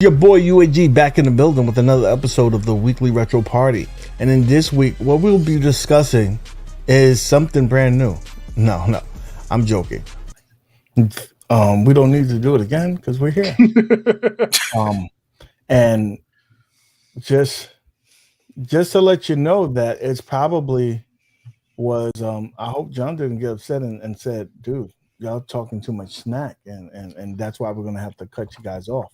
Your boy UAG back in the building with another episode of the Weekly Retro Party. And in this week, what we'll be discussing is something brand new. No, I'm joking. We don't need to do it again because we're here. And just to let you know that it's probably was I hope John didn't get upset and said, dude, y'all talking too much smack, and that's why we're gonna have to cut you guys off.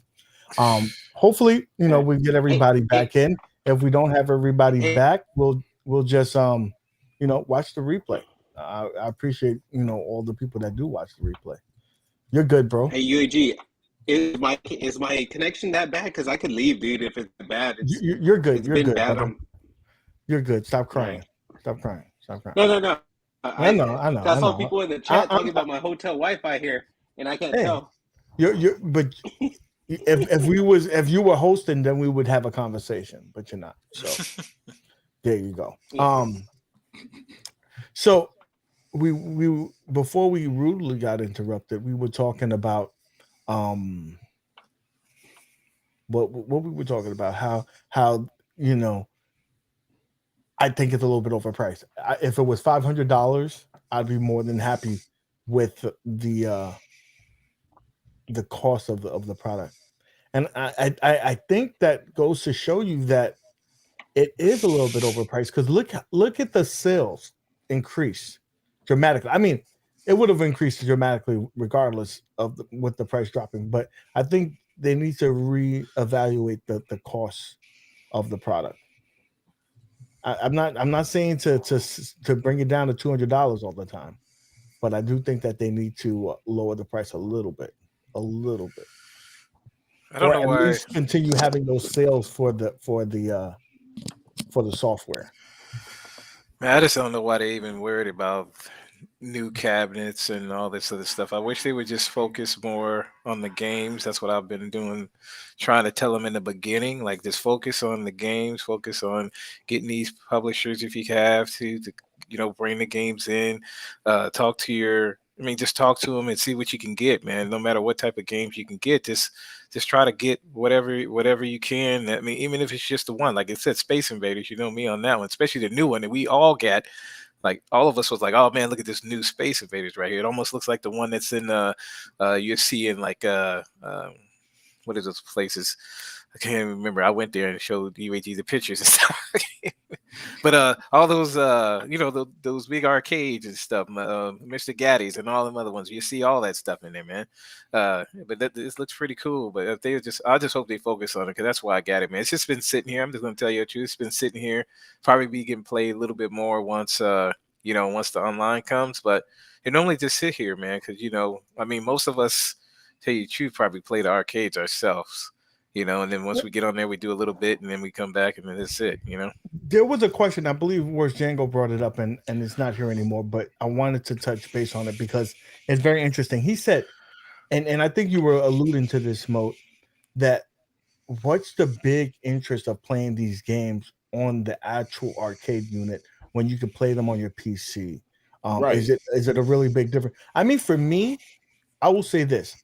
Hopefully, we get everybody back in. If we don't have everybody back, we'll just watch the replay. I appreciate all the people that do watch the replay. You're good, bro. Hey UAG, is my connection that bad? Because I could leave, dude. If it's bad, you're good. You're good. Bad. You're good. Stop crying. Stop crying. No. I know. I saw people in the chat talking about my hotel Wi-Fi here, and I can't tell. But if you were hosting, then we would have a conversation. But you're not. So there you go. So we before we rudely got interrupted, we were talking about what we were talking about, how I think it's a little bit overpriced. If it was $500, I'd be more than happy with the cost of the product. And I think that goes to show you that it is a little bit overpriced, because look at the sales increase dramatically. I mean, it would have increased dramatically regardless of with the price dropping, but I think they need to reevaluate the cost of the product. I'm not saying to bring it down to $200 all the time, but I do think that they need to lower the price a little bit. I don't know why. At least continue having those sales for the software. Man, I just don't know why they even worried about new cabinets and all this other stuff. I wish they would just focus more on the games. That's what I've been doing, trying to tell them in the beginning, like, just focus on the games, focus on getting these publishers, if you have to bring the games in, talk to them and see what you can get, man. No matter what type of games you can get, just try to get whatever you can. I mean, even if it's just the one, like it said, Space Invaders, you know me on that one, especially the new one that we all got. Like, all of us was like, oh man, look at this new Space Invaders right here. It almost looks like the one that's in you see in like what are those places? I can't remember. I went there and showed UAG the pictures and stuff. But all those those big arcades and stuff, Mr. Gaddy's and all them other ones, you see all that stuff in there, man. But this looks pretty cool. But if I just hope they focus on it, because that's why I got it, man. It's just been sitting here. I'm just gonna tell you the truth. It's been sitting here. Probably be getting played a little bit more once once the online comes. But it normally just sit here, man, because I mean, most of us, tell you the truth, probably play the arcades ourselves. And then once we get on there, we do a little bit, and then we come back, and then that's it. There was a question, I believe, where Django brought it up, and it's not here anymore, but I wanted to touch base on it because it's very interesting. He said, and I think you were alluding to this, Mo, that what's the big interest of playing these games on the actual arcade unit when you can play them on your PC? Right. Is it a really big difference? I mean, for me, I will say this.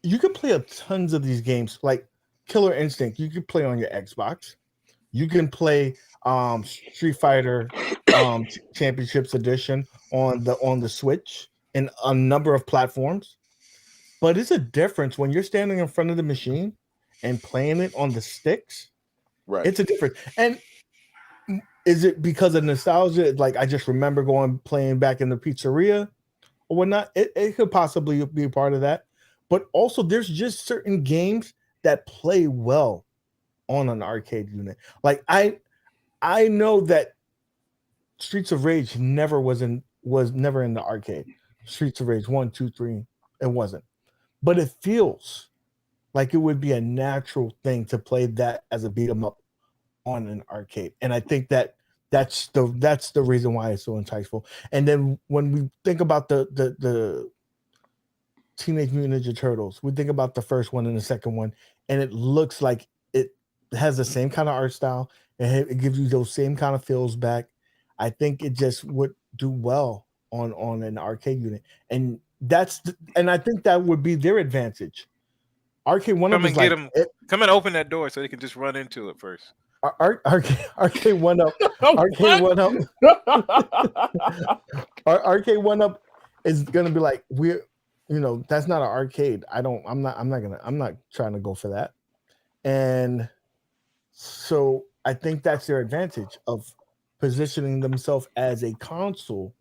You can play tons of these games, like Killer Instinct. You can play on your Xbox. You can play Street Fighter Championships Edition on the Switch and a number of platforms. But it's a difference when you're standing in front of the machine and playing it on the sticks. Right. It's a difference. And is it because of nostalgia? Like, I just remember playing back in the pizzeria or whatnot. It could possibly be a part of that. But also, there's just certain games that play well on an arcade unit. Like, I know that Streets of Rage was never in the arcade. Streets of Rage 1, 2, 3, it wasn't. But it feels like it would be a natural thing to play that as a beat 'em up on an arcade. And I think that's the reason why it's so enticing. And then when we think about the Teenage Mutant Ninja Turtles, we think about the first one and the second one, and it looks like it has the same kind of art style. It gives you those same kind of feels back. I think it just would do well on an arcade unit, and I think that would be their advantage. Arcade One Up Come is and get like them. Come and open that door so they can just run into it first. Arcade One Up. Arcade One Up. Arcade One Up is gonna be like that's not an arcade. I'm not trying to go for that. And so I think that's their advantage of positioning themselves as a console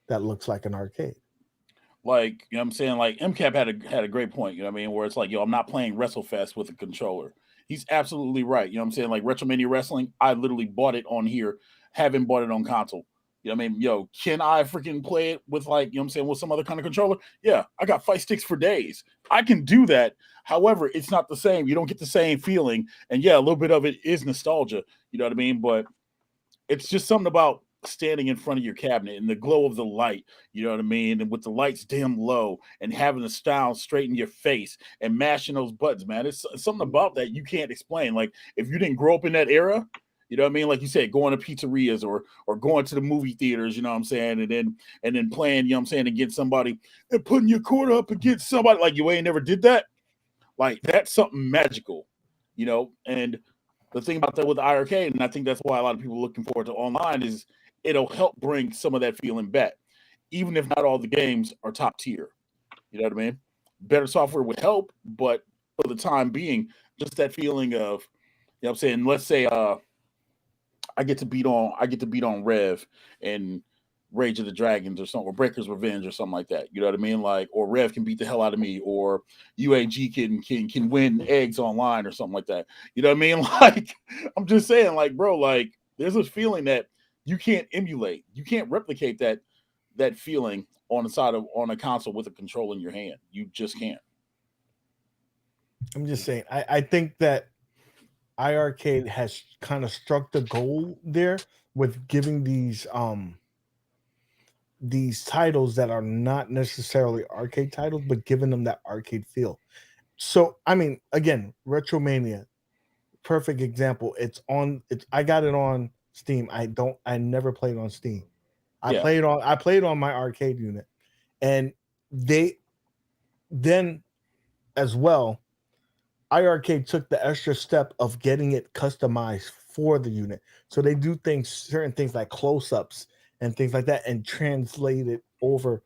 that looks like an arcade. Like, you know what I'm saying? Like MCAP had a great point, you know what I mean? Where it's like, yo, I'm not playing WrestleFest with a controller. He's absolutely right. You know what I'm saying? Like WrestleMania Wrestling, I literally bought it on here, haven't bought it on console. You know what I mean? Yo, can I freaking play it with like, you know what I'm saying, with some other kind of controller? Yeah, I got fight sticks for days. I can do that. However, it's not the same. You don't get the same feeling. And yeah, a little bit of it is nostalgia. You know what I mean? But it's just something about standing in front of your cabinet and the glow of the light, you know what I mean? And with the lights dim low and having the style straight in your face and mashing those buttons, man. It's something about that you can't explain. Like if you didn't grow up in that era, you know what I mean? Like you said, going to pizzerias or going to the movie theaters, you know what I'm saying? And then playing, you know what I'm saying, against somebody and putting your quarter up against somebody like you ain't never did that. Like that's something magical, you know? And the thing about that with the iiRcade, and I think that's why a lot of people are looking forward to online, is it'll help bring some of that feeling back, even if not all the games are top tier. You know what I mean? Better software would help, but for the time being, just that feeling of, you know what I'm saying, let's say I get to beat on Rev and Rage of the Dragons or something, or Breaker's Revenge or something like that. You know what I mean? Like, or Rev can beat the hell out of me, or UAG can win eggs online or something like that. You know what I mean? Like, I'm just saying, like, bro, like, there's a feeling that you can't emulate. You can't replicate that feeling on a console with a control in your hand. You just can't. I'm just saying. I think that iiRcade has kind of struck the goal there with giving these titles that are not necessarily arcade titles, but giving them that arcade feel. So, I mean, again, Retromania, perfect example. I got it on Steam. I never played on Steam. I played on my arcade unit. And they then as well, iiRcade took the extra step of getting it customized for the unit. So they do certain things like close-ups and things like that, and translate it over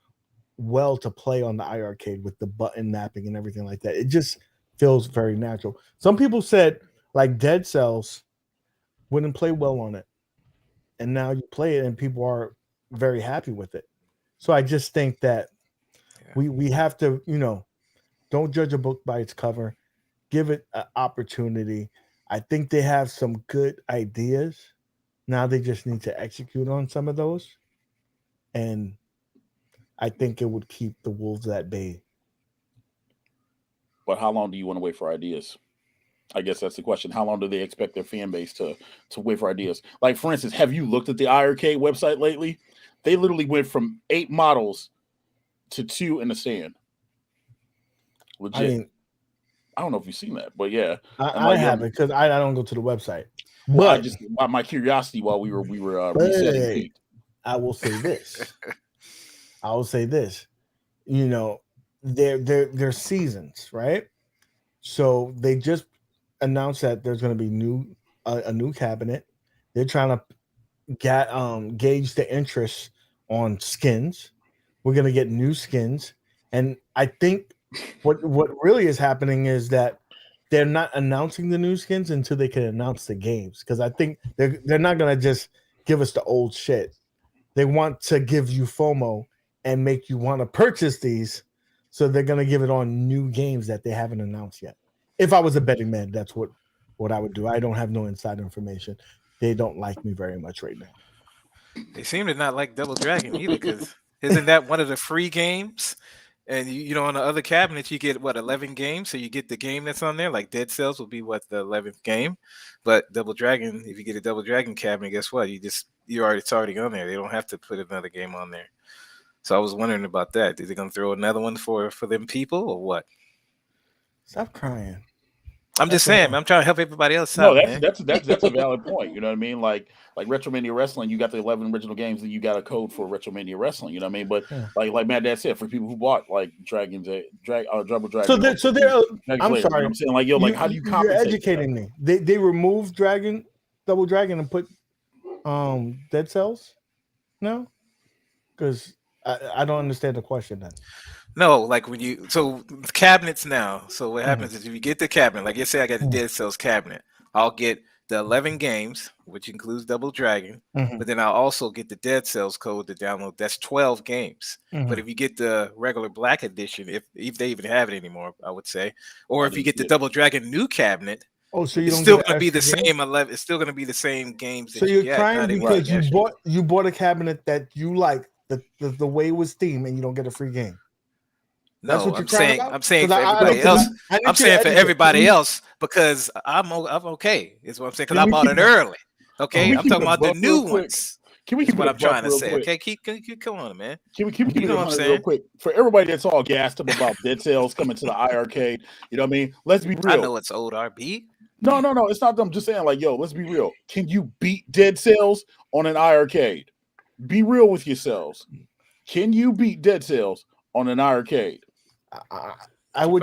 well to play on the iiRcade with the button mapping and everything like that. It just feels very natural. Some people said like Dead Cells wouldn't play well on it, and now you play it and people are very happy with it. So I just think that we have to, don't judge a book by its cover. Give it an opportunity. I think they have some good ideas. Now they just need to execute on some of those. And I think it would keep the wolves at bay. But how long do you want to wait for ideas? I guess that's the question. How long do they expect their fan base to wait for ideas? Like, for instance, have you looked at the iiRcade website lately? They literally went from 8 models to 2 in the stand. Legit. I mean, I don't know if you've seen that, but yeah, I haven't, because I don't go to the website. Well, but I just my curiosity while we were resetting peaked. I will say this. They're seasons, right? So they just announced that there's going to be a new cabinet. They're trying to gauge the interest on skins. We're going to get new skins, and I think what really is happening is that they're not announcing the new skins until they can announce the games, because I think they're not going to just give us the old shit. They want to give you FOMO and make you want to purchase these, so they're going to give it on new games that they haven't announced yet. If I was a betting man, that's what I would do. I don't have no inside information. They don't like me very much right now. They seem to not like Double Dragon either, because isn't that one of the free games? And on the other cabinets, you get 11 games. So you get the game that's on there, like Dead Cells will be the 11th game. But Double Dragon, if you get a Double Dragon cabinet, guess what? It's already on there. They don't have to put another game on there. So I was wondering about that. Is they gonna throw another one for them people or what? Stop crying. I'm just saying, I'm trying to help everybody else No, out, man. that's a valid point. You know what I mean? Like Retromania Wrestling, you got the 11 original games, and you got a code for Retromania Wrestling. You know what I mean? But like Matt Dad said, for people who bought like Double Dragon, So they're. you know I'm sorry. what I'm saying, like, yo, like, how do you compensate? You're educating me. They removed Double Dragon, and put Dead Cells. No, because I don't understand the question then. No, like when you cabinets now. So what happens is if you get the cabinet, like let's say I got the Dead Cells cabinet, I'll get the 11 games, which includes Double Dragon, but then I'll also get the Dead Cells code to download. That's 12 games. But if you get the regular Black Edition, if they even have it anymore, I would say, or if you get the Double Dragon new cabinet, so it's still going to be the same 11. It's still going to be the same games. So you're crying because you bought a cabinet that you like the way it was themed, and you don't get a free game. That's what you're saying. I'm saying for everybody else. I'm saying for everybody else because I'm okay. Is what I'm saying because I bought it early. Okay, I'm talking about the new ones. Can we keep what I'm trying to say? Okay, come on, man. Can we keep it on real quick for everybody that's all gassed up about Dead Cells coming to the iArcade? You know what I mean? Let's be real. I know it's old RB. No, it's not them. Just saying, like, yo, let's be real. Can you beat Dead Cells on an iArcade? Be real with yourselves. Can you beat Dead Cells on an iArcade? I would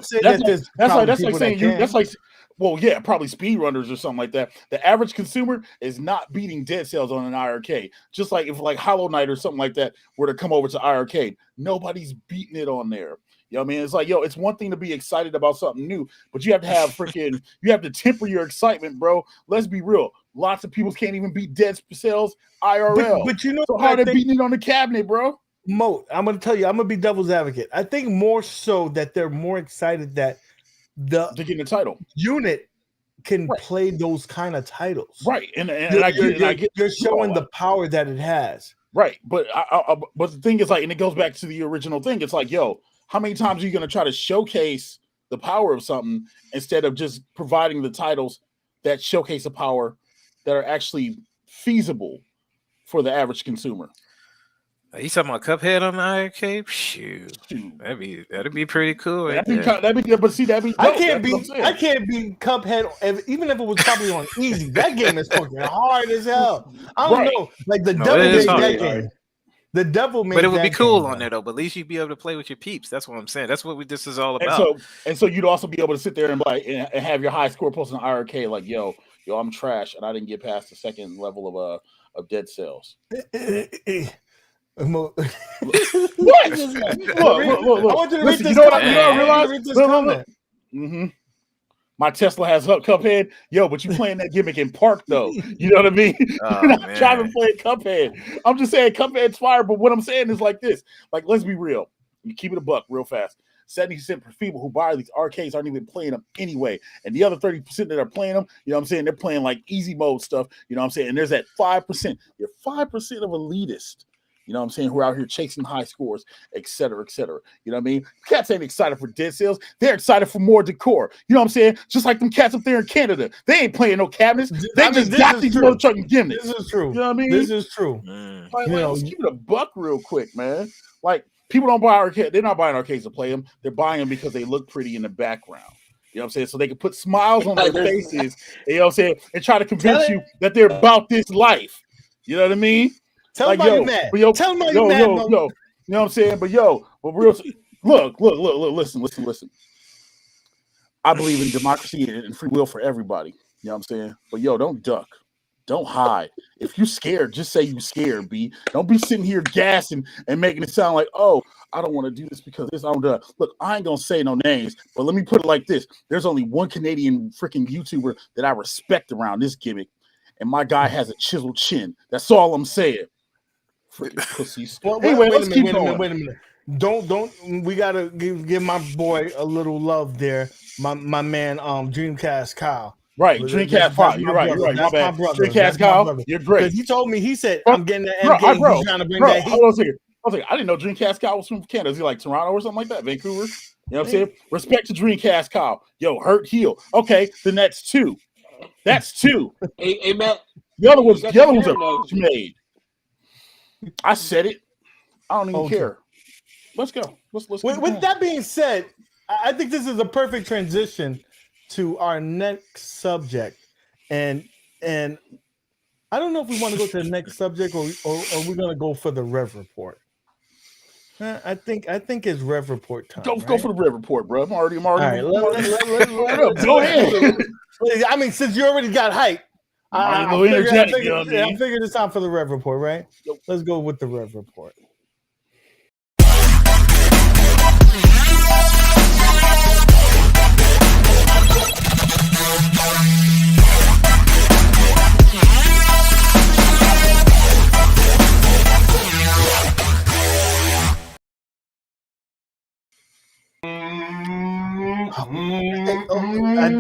say that's like saying that's like, well, yeah, probably speedrunners or something like that. The average consumer is not beating Dead Cells on an iArcade. Just like if like Hollow Knight or something like that were to come over to iArcade, nobody's beating it on there. You know what I mean? It's like, yo, it's one thing to be excited about something new, but you have to have you have to temper your excitement, bro. Let's be real. Lots of people can't even beat Dead Cells IRL. But you know, so how are they beating it on the cabinet, bro? Mo, I'm going to tell you, I'm going to be devil's advocate. I think more so that they're more excited that to get the title unit can play those kind of titles. Right. And you're showing the power that it has. Right. But but the thing is, like, and it goes back to the original thing. It's like, yo, how many times are you going to try to showcase the power of something instead of just providing the titles that showcase the power that are actually feasible for the average consumer? You talking about Cuphead on the iArcade? Shoot, that'd be pretty cool. Right? But see, that'd be. I can't beat Cuphead, even if it was probably on easy. That game is fucking hard as hell. I don't know, like the devil made that game. The devil made, but it would be cool on there though. But at least you'd be able to play with your peeps. That's what I'm saying. That's what this is all about. And so you'd also be able to sit there and have your high score posted on iArcade, like, yo, I'm trash, and I didn't get past the second level of Dead Cells. What? Look. I want you to read this. You know what I realized? My Tesla has Cuphead. Yo, but you playing that gimmick in park, though. You know what I mean? You're not driving playing Cuphead. I'm just saying Cuphead's fire, but what I'm saying is like this. Like, let's be real. You keep it a buck real fast. 70% of people who buy these arcades aren't even playing them anyway. And the other 30% that are playing them, you know what I'm saying? They're playing like easy mode stuff. You know what I'm saying? And there's that 5%. You're 5% of elitists. You know what I'm saying? Who are out here chasing high scores, et cetera, et cetera. You know what I mean? Cats ain't excited for Dead Cells. They're excited for more decor. You know what I'm saying? Just like them cats up there in Canada. They ain't playing no cabinets. They just got these motherfucking gimmicks. This is true. You know what I mean? This is true. Like, let's keep it a buck real quick, man. Like, people don't buy arcades. They're not buying arcades to play them. They're buying them because they look pretty in the background. You know what I'm saying? So they can put smiles on their faces, you know what I'm saying, and try to convince you that they're about this life. You know what I mean? Tell them like, mad. Tell them mad. You know what I'm saying? But real, look, listen. I believe in democracy and free will for everybody. You know what I'm saying? But don't duck. Don't hide. If you're scared, just say you're scared, B. Don't be sitting here gassing and making it sound like, oh, I don't want to do this because this, I don't do it. Look, I ain't going to say no names, but let me put it like this. There's only one Canadian freaking YouTuber that I respect around this gimmick, and my guy has a chiseled chin. That's all I'm saying. Freaking pussies. Well, anyway, let's keep going. Wait a minute. Don't. We gotta give my boy a little love there. My man, Dreamcast Kyle. Right, Dreamcast Kyle. You're right. My bad. Dreamcast Kyle, you're great. He told me. He said, "I'm getting the MK." Bro, he's trying to bring that heat. I was like, I didn't know Dreamcast Kyle was from Canada. Is he like Toronto or something like that? Vancouver? You know what I'm saying? Respect to Dreamcast Kyle. Yo, hurt heel. Okay, then that's two. That's two. Hey, Matt. The other ones are made. I said it. I don't even care. Let's go. Let's with that being said, I think this is a perfect transition to our next subject, and I don't know if we want to go to the next subject or we're gonna go for the Rev Report. I think it's Rev Report time. Go for the Rev Report, bro. I'm already. All right, Go ahead. I mean, since you already got hype, I figured it's time for the Rev Report, right? Let's go with the Rev Report.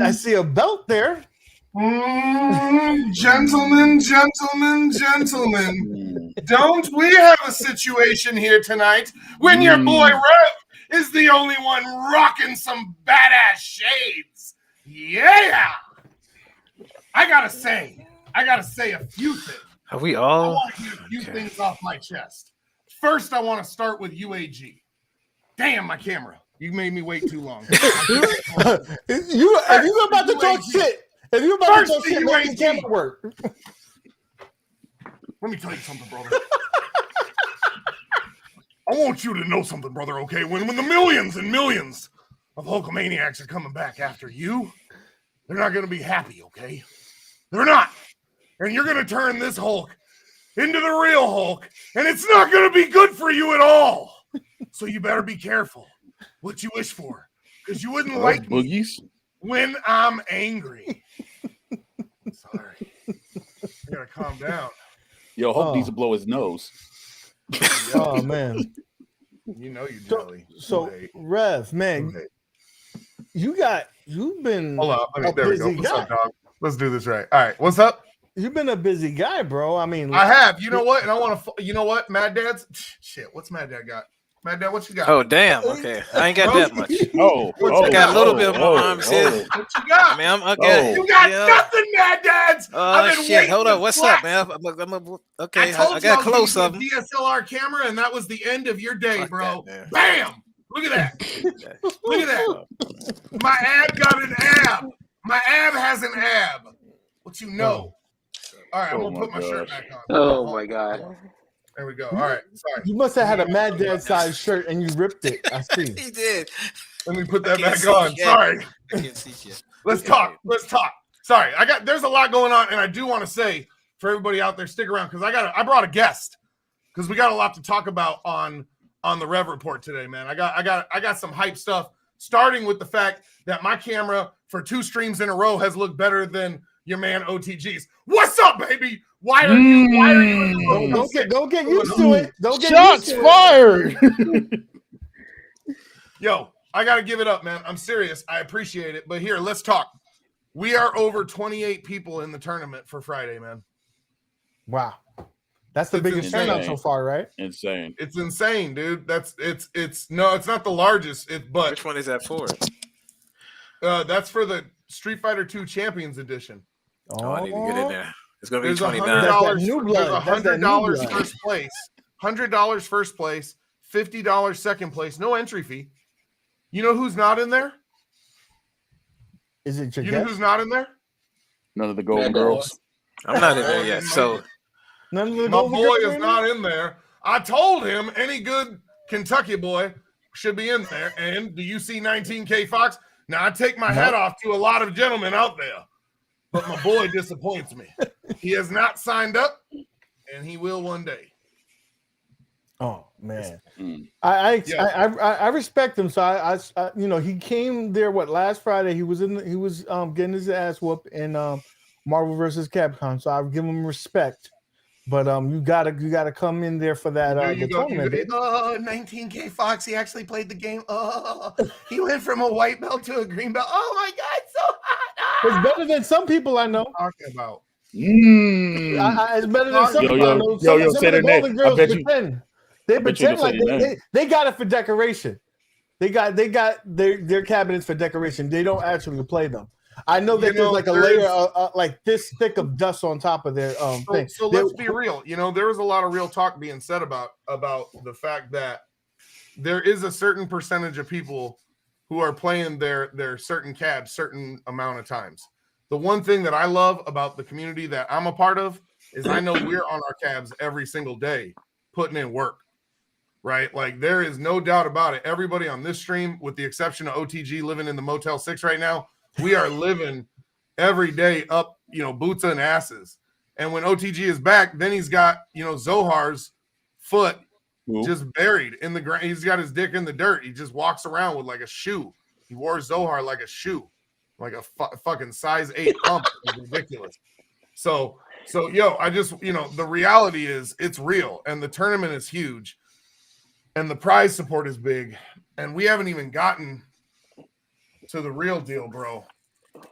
I see a belt there. Gentlemen. Don't we have a situation here tonight when your boy Rev is the only one rocking some badass shades? Yeah! I gotta say a few things. Are we all? I want to get a few things off my chest. First, I want to start with UAG. Damn, my camera. You made me wait too long. If you're about to talk shit, make the camera work. Let me tell you something, brother. I want you to know something, brother, okay? When the millions and millions of Hulkamaniacs are coming back after you, they're not going to be happy, okay? They're not. And you're going to turn this Hulk into the real Hulk, and it's not going to be good for you at all. So you better be careful what you wish for, because you wouldn't like me when I'm angry. Sorry. I got to calm down. Yo, Hulk needs to blow his nose. Oh, man. You know you're jelly. So Rev, man, you've been Hold on. There we go. What's up, dog? Let's do this right. All right. What's up? You've been a busy guy, bro. I mean, I have. You know what? And I want to. You know what? Mad Dad's shit. What's Mad Dad got? Mad Dad, what you got? Oh damn. Okay, I ain't got that much. I got a little bit of my arms here. What you got? I mean, I'm okay. You got nothing, Mad Dads. Oh shit! Hold on. What's up, man? Okay, I got close of them. DSLR camera, and that was the end of your day, bro. Bam! Look at that. Look at that. My ab got an ab. My ab has an ab. What you know? All right, I'm gonna put my shirt back on. Oh my god. There we go. All right. Sorry. You must have had a Mad Dad size shirt and you ripped it. I see. He did. Let me put that back on. Sorry. I can't see shit. Let's talk. Sorry. There's a lot going on, and I do want to say for everybody out there, stick around because I brought a guest because we got a lot to talk about on the Rev Report today, man. I got some hype stuff, starting with the fact that my camera for 2 streams in a row has looked better than your man OTG's. What's up, baby? Why are you don't get used to it. Don't get shots used to fired. Yo, I gotta give it up, man. I'm serious. I appreciate it. But here, let's talk. We are over 28 people in the tournament for Friday, man. Wow. That's the biggest turnout so far, right? Insane. It's insane, dude. It's not the largest. But which one is that for? That's for the Street Fighter 2 Champions Edition. Oh, I need to get in there. It's gonna be There's $29. $100 first place. $100 first place. $50 second place. No entry fee. You know who's not in there? Is it your You know who's not in there? None of the Golden Girls. I'm not in there yet. So none of the my boy is not in there. I told him any good Kentucky boy should be in there. And do you see 19K Fox? Now I take my hat off to a lot of gentlemen out there. But my boy disappoints me. He has not signed up, and he will one day. Oh man, I respect him. So I he came there last Friday. He was getting his ass whooped in Marvel versus Capcom. So I give him respect. But you gotta come in there for that. The tournament. 19K Fox. He actually played the game. He went from a white belt to a green belt. Oh my God, so hot! It's better than some people I know. Talking about. It's better than some people I know. Some of the Golden Girls pretend. They pretend like they got it for decoration. They got their cabinets for decoration. They don't actually play them. I know that there's like a layer like this thick of dust on top of their thing. So let's be real. There was a lot of real talk being said about the fact that there is a certain percentage of people who are playing their certain cabs certain amount of times. The one thing that I love about the community that I'm a part of is I know we're on our cabs every single day putting in work, right? Like there is no doubt about it. Everybody on this stream, with the exception of OTG living in the Motel 6 right now, we are living every day up, boots and asses. And when OTG is back, then he's got, Zohar's foot just buried in the ground. He's got his dick in the dirt. He just walks around with like a shoe. He wore Zohar like a shoe, like a fucking size 8 pump. It's ridiculous. So I just, the reality is it's real, and the tournament is huge, and the prize support is big, and we haven't even gotten to the real deal, bro,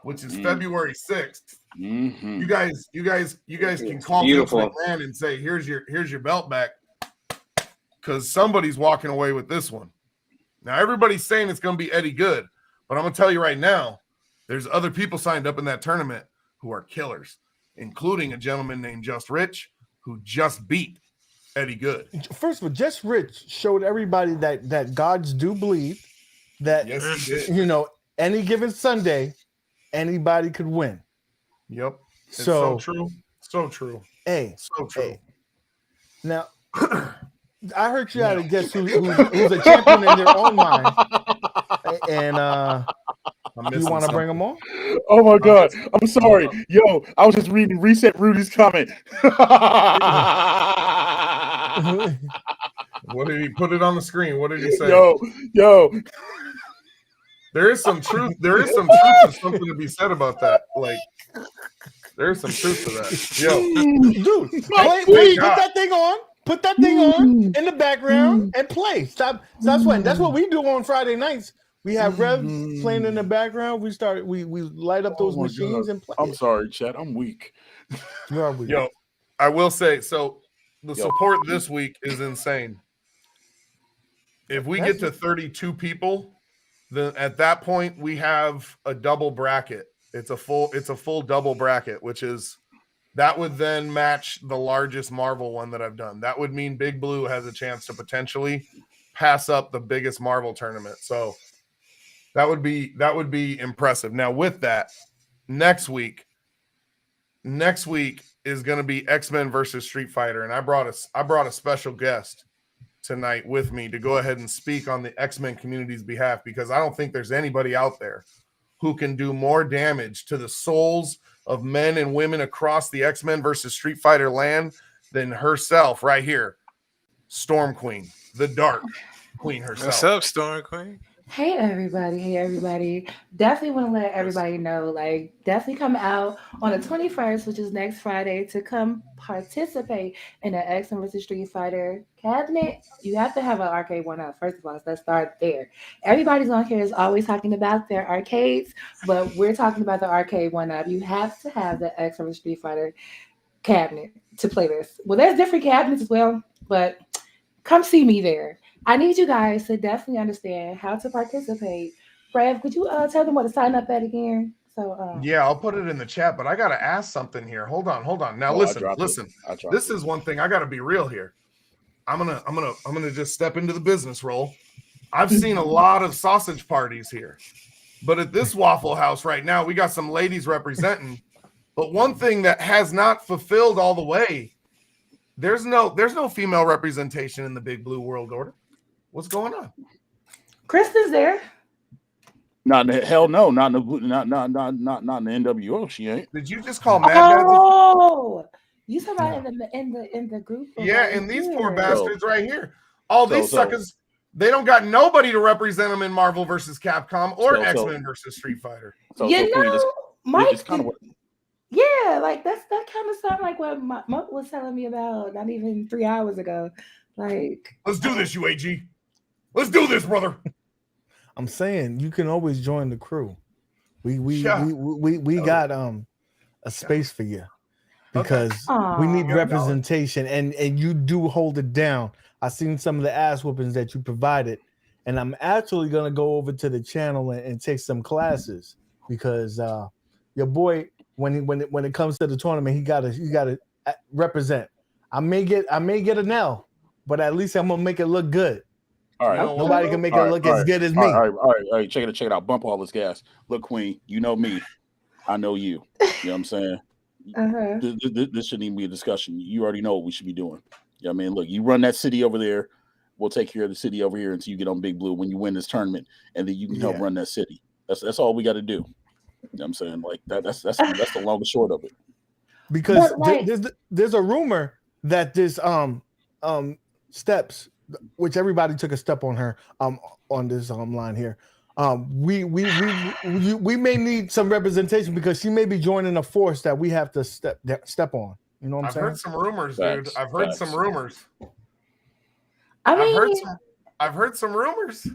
which is February 6th. You guys can call Vince McMahon and say, here's your belt back, because somebody's walking away with this one. Now everybody's saying it's going to be Eddie Good, but I'm going to tell you right now, there's other people signed up in that tournament who are killers, including a gentleman named Just Rich, who just beat Eddie Good. First of all, Just Rich showed everybody that gods do bleed, that, yes, he did. Any given Sunday, anybody could win. Yep. It's so true. So true. Hey. So true. Hey. Now, I heard you had a guest who's a champion in their own mind. And you want to bring them on? Oh my God. I'm sorry. Yo, I was just reading Reset Rudy's comment. What did he put it on the screen? What did he say? Yo. There is some truth. There is some truth to something to be said about that. Like, there's some truth to that. Yo, dude, put that thing on. Put that thing on in the background and play. Stop sweating. That's what we do on Friday nights. We have Rev playing in the background. We light up those machines and play. I'm sorry, Chad. I'm weak. You are weak. Yo, I will say, so the support this week is insane. If we get to 32 people, then at that point we have a double bracket. It's a full double bracket, which is that would then match the largest Marvel one that I've done. That would mean Big Blue has a chance to potentially pass up the biggest Marvel tournament. So that would be impressive. Now with that, next week is going to be X-Men versus Street Fighter, and I brought a special guest tonight with me to go ahead and speak on the X-Men community's behalf, because I don't think there's anybody out there who can do more damage to the souls of men and women across the X-Men versus Street Fighter land than herself right here, Storm Queen, the Dark Queen herself. What's up, Storm Queen? Hey everybody. Definitely want to let everybody know, definitely come out on the 21st, which is next Friday, to come participate in the X-Men vs. Street Fighter cabinet. You have to have an arcade one-up, first of all, so let's start there. Everybody's on here is always talking about their arcades, but we're talking about the arcade one-up. You have to have the X-Men vs. Street Fighter cabinet to play this. Well, there's different cabinets as well, but come see me there. I need you guys to definitely understand how to participate. Rev, could you tell them what to sign up at again? So yeah, I'll put it in the chat, but I gotta ask something here. Hold on. Now listen. This is one thing I gotta be real here. I'm gonna just step into the business role. I've seen a lot of sausage parties here, but at this Waffle House right now, we got some ladies representing. But one thing that has not fulfilled all the way, there's no female representation in the Big Blue World Order. What's going on? Kristen's there. Not in the hell no, not in the NWO. She ain't. Did you just call Mad Daddy? Oh, you talking about in the group? Yeah, and these poor bastards right here. All these suckers, they don't got nobody to represent them in Marvel versus Capcom or X-Men versus Street Fighter. Mike. Yeah, that kind of sound like what Monk was telling me about not even 3 hours ago. Let's do this, UAG. Let's do this, brother. I'm saying you can always join the crew. We got a space for you, because we need representation, and you do hold it down. I seen some of the ass whoopings that you provided, and I'm actually gonna go over to the channel and take some classes, because your boy, when it comes to the tournament, he gotta represent. I may get an L, but at least I'm gonna make it look good. All right. Nobody can make All it right, look all as right, good as all me. right, all right. Check it out. Bump all this gas. Look, Queen, you know me. I know you. You know what I'm saying? Uh-huh. This shouldn't even be a discussion. You already know what we should be doing. You know what I mean? Look, you run that city over there. We'll take care of the city over here until you get on Big Blue when you win this tournament, and then you can help run that city. That's all we got to do. You know what I'm saying? Like that's the long and short of it. Because But, like- there's a rumor that this steps, which everybody took a step on her on this line here. We may need some representation because she may be joining a force that we have to step on. You know what I'm I've saying? heard some rumors, Facts, dude. I've heard facts. some rumors. I mean, I've heard some rumors.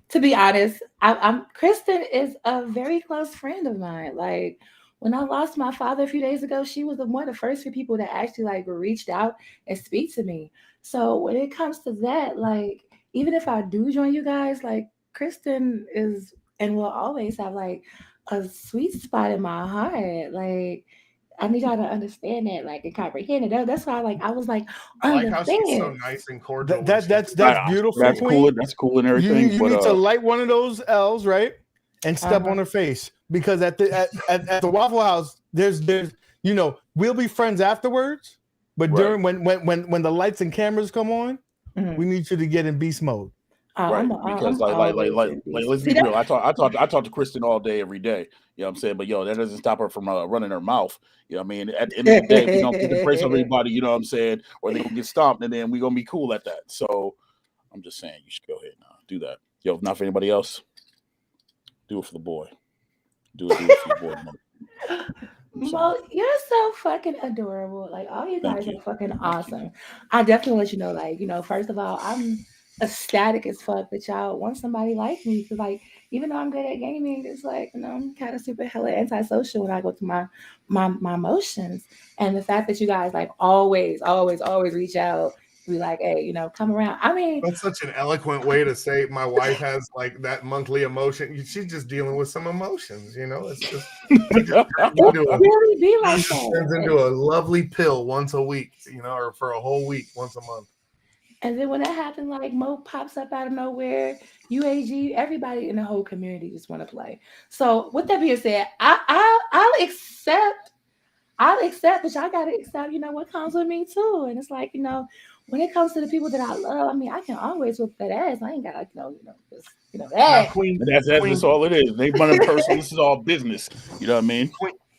to be honest, I'm Kristen is a very close friend of mine. Like when I lost my father a few days ago, she was one of the first few people that actually like reached out and speak to me. So when it comes to that, like even if I do join you guys, like Kristen is and will always have like a sweet spot in my heart. Like I need y'all to understand that, like, and comprehend it. That's why, like, I was like, I on like the how she's so fence. nice and cordial. That's beautiful. That's Queen. cool. That's cool and everything. You but need to light one of those L's, right, and step Uh-huh. on her face because at the Waffle House, there's we'll be friends afterwards, but Right. during when the lights and cameras come on, Mhm. we need you to get in beast mode. right, because like let's be real. I talk to Kristen all day, every day. You know what I'm saying? But yo, that doesn't stop her from running her mouth. You know what I mean? At the end of the day, we don't get to praise everybody, you know what I'm saying? Or they gonna get stomped and then we're gonna be cool at that. So I'm just saying you should go ahead and do that. Yo, if not for anybody else, do it for the boy. Do it for your boy. Well, you're so fucking adorable. Like all you Thank guys you. are fucking awesome. I definitely let you know, like, first of all, I'm ecstatic as fuck that y'all want somebody like me. Cause like, even though I'm good at gaming, it's like, I'm kind of super hella antisocial when I go to my emotions. And the fact that you guys like always reach out, be like, hey, come around. I mean, That's such an eloquent way to say my wife has like that monthly emotion. She's just dealing with some emotions, It's just it really be like turns that. into a lovely pill once a week, or for a whole week, once a month. And then when that happens, like Mo pops up out of nowhere, UAG, everybody in the whole community just want to play. So with that being said, I'll accept, but y'all gotta accept, what comes with me too. And it's like, when it comes to the people that I love, I mean, I can always whip that ass. I ain't got that. Now, Queen, That's all it is. They run in person. This is all business. You know what I mean?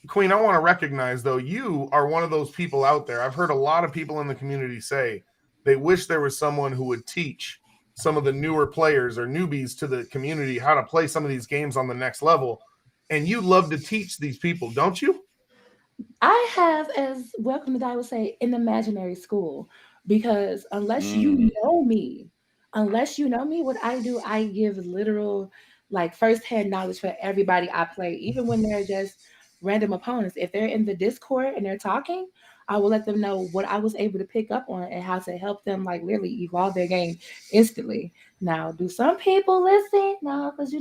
Queen, I want to recognize though, you are one of those people out there. I've heard a lot of people in the community say they wish there was someone who would teach some of the newer players or newbies to the community how to play some of these games on the next level. And you love to teach these people, don't you? I have, as Welcome to Die would say, an imaginary school, because unless you know me, what I do, I give literal, like firsthand knowledge for everybody I play, even when they're just random opponents. If they're in the Discord and they're talking, I will let them know what I was able to pick up on and how to help them like literally evolve their game instantly. Now, do some people listen? No, because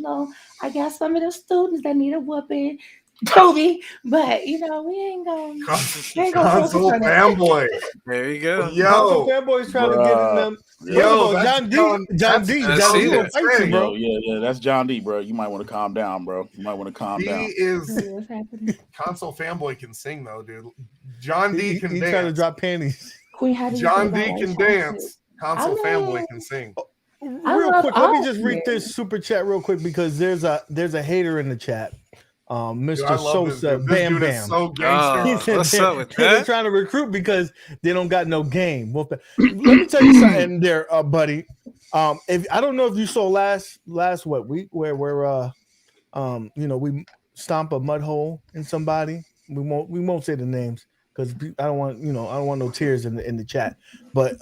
I got some of the students that need a whooping. Toby, but we ain't gonna Console fanboy. There you go. Console fanboy's trying to get in them. John D will fight you, bro. Yeah, that's John D, bro. You might want to calm down, bro. What's happening? Console fanboy can sing though, dude. John D can dance. He's trying to drop panties. John D can dance. Console fanboy can sing. Real quick, let me just read this super chat real quick because there's a hater in the chat. Mr. Sosa, Bam Bam. So gangster. What's up with that? They're trying to recruit because they don't got no game. Let me tell you something there, buddy. If I don't know if you saw last week where we stomp a mud hole in somebody. We won't say the names because I don't want no tears in the chat. But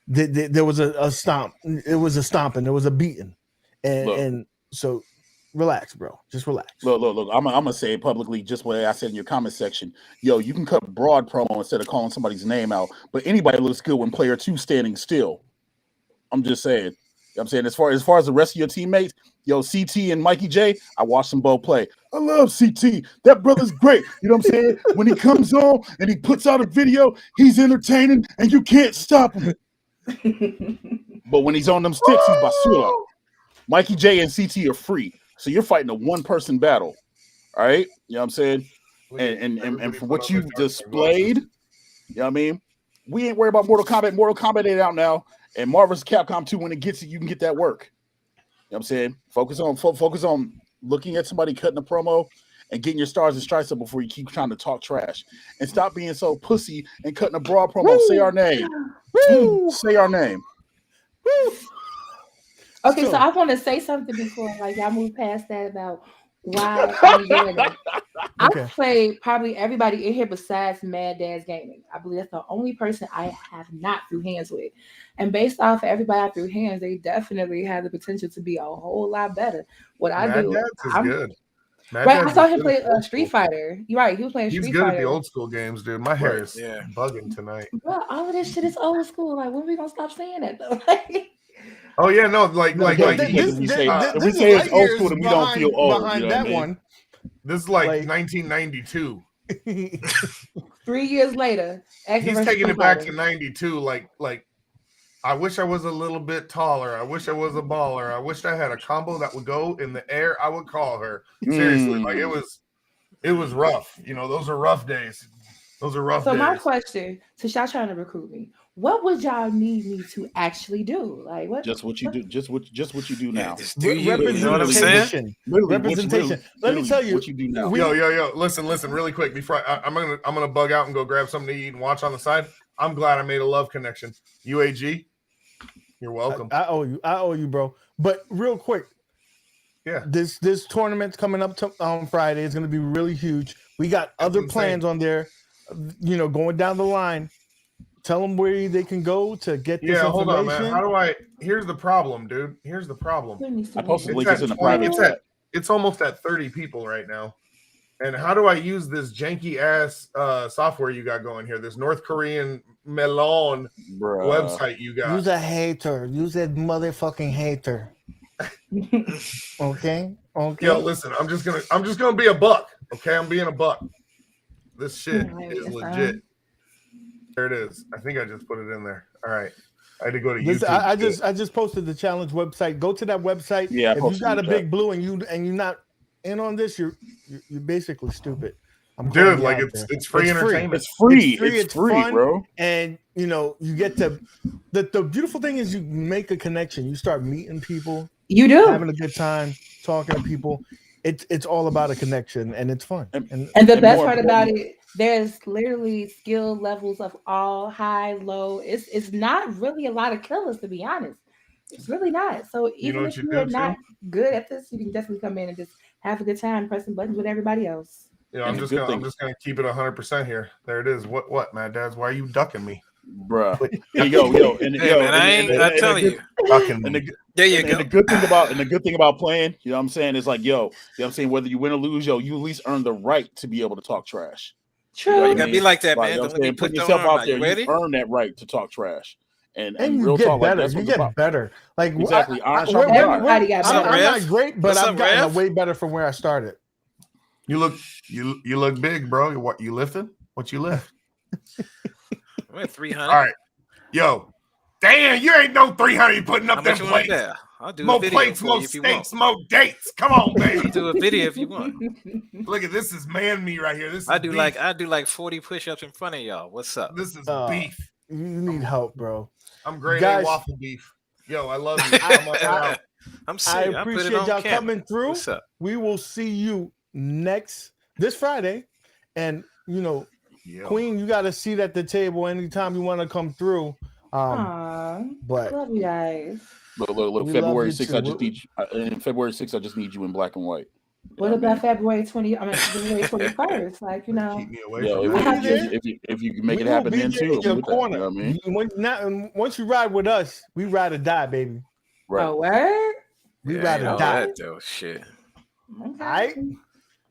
there was a stomp. It was a stomping. There was a beating, and so. Relax, bro. Just relax. Look. I'm gonna say it publicly, just what I said in your comment section. Yo, you can cut broad promo instead of calling somebody's name out, but anybody looks good when player 2 standing still. I'm just saying. I'm saying as far as the rest of your teammates, yo, CT and Mikey J, I watched them both play. I love CT. That brother's great. You know what I'm saying? When he comes on and he puts out a video, he's entertaining and you can't stop him. But when he's on them sticks, he's basura. Mikey J and CT are free. So you're fighting a one-person battle. All right? You know what I'm saying? And for what you've displayed, you know what I mean? We ain't worried about Mortal Kombat. Mortal Kombat ain't out now. And Marvel's Capcom 2, when it gets it, you can get that work. You know what I'm saying? Focus on looking at somebody cutting a promo and getting your stars and stripes up before you keep trying to talk trash. And stop being so pussy and cutting a broad promo. Woo! Say our name. Say our name. Woo! Okay, so So- I want to say something before like y'all move past that about why I'm doing it. Okay. I've played probably everybody in here besides Mad Dad's Gaming. I believe that's the only person I have not threw hands with. And based off of everybody I threw hands, they definitely have the potential to be a whole lot better. What I Mad do, Dad's is I'm, good. Mad right? I Dad's saw is him good play at the old Street school. Fighter. You're right. He was playing He's Street good Fighter. at the old school games, dude. My hair is Yeah. bugging tonight. Bro, all of this shit is old school. Like, when are we gonna stop saying that though? Oh yeah, no, like But If this we is say light it's old years school, then we don't feel old. behind You know what that I mean? one. this is like Like- 1992. 3 years later, Action He's versus taking Street it back Fighter. to 92. Like I wish I was a little bit taller. I wish I was a baller. I wish I had a combo that would go in the air. I would call her. Seriously, like it was rough. You know, those are rough days. Those are rough So days. my question, since y'all trying to recruit me, what would y'all need me to actually do? Like what? Just what you do. Just what you do now. Just do you. You Representation. know what I'm saying? Literally, Representation. Let me tell you, what you do now. Yo, listen, really quick before I'm gonna bug out and go grab something to eat and watch on the side. I'm glad I made a love connection. UAG, you're welcome. I owe you, bro. But real quick, Yeah. this tournament's coming up on Friday. It's going to be really huge. We got other insane. plans on there. You know, going down the line. Tell them where they can go to get this Yeah, information. hold on, man. How do I? Here's the problem, dude. Here's the problem. I posted It's links at in the 20 private. it's almost at 30 people right now. And how do I use this janky ass software you got going here? This North Korean melon Bruh. website you got. Use a hater. Use that motherfucking hater. Okay. Yo, listen, I'm just gonna be a buck. Okay, I'm being a buck. This shit is legit. There it is. I think I just put it in there. All right. I had to go to Listen, YouTube. I just posted the challenge website. Go to that website. Yeah, I if you posted got a the big blue and you're not in on this, you're basically stupid. I'm Dude, calling you like out it's there. free entertainment. It's free. It's It's free, fun, bro. And you know, you get to the beautiful thing is you make a connection. You start meeting people, You do. having a good time, talking to people. It's all about a connection and it's fun. And And the And best more part about important- it, there's literally skill levels of all high, low. It's not really a lot of killers, to be honest. It's really not. So You know even what if you you're do, not good at this, you can definitely come in and just have a good time pressing buttons with everybody else. Yeah, I'm And just the good gonna I'm thing- just gonna keep it 100% here. There it is. What, Mad Dads? Why are you ducking me? Bruh. Hey, yo, and Hey, yo, man, I tell you. Ducking And me. the, There you and go. the good thing about playing, you know what I'm saying, is like, yo, you know what I'm saying, whether you win or lose, yo, you at least earn the right to be able to talk trash. True. You know what You I gotta mean? be like that, Like, man. you know Don't what I'm let me saying? put Put your yourself arm out out. there. You ready? You earn that right to talk trash. And you real get talk, like, better. that's you what get about. better. Like Exactly. Iron we're- sharpens we're- iron. Everybody got I'm better. not great, but What's I've up, gotten Rev? way better from where I started. You look big, bro. What you lifting? What you lift? I'm at 300. All right. Yo. Damn, you ain't no 300 you putting How up them much you want plates. there? I'll do a More video plates, for more you if you want. steaks, more dates. Come on, I'll baby. do a video if you want. Look at this is man me right here. This is I do beef. like 40 push-ups in front of y'all. What's up? This is Uh, beef. You need help, bro. I'm grade guys- A waffle beef. Yo, I love you. I'm on out. I'm I serious. I put it appreciate on y'all camera. coming through. What's up? We will see you this Friday. And you know, Yeah. Queen, you got a seat at the table anytime you want to come through. Aw, But love you guys. Look, We love February you 6th, too. I just need in February 6th, I just need you in black and white. What about February 21st? Like, you know, Keep me away Yeah, from We'll that. be there. if you can make we it will happen be then there too, in your I'm with that, corner. you know what I mean? Once you ride with us, we ride or die, baby. Right. oh, word? We Yeah, ride or all die. that though. Shit. Okay. All right.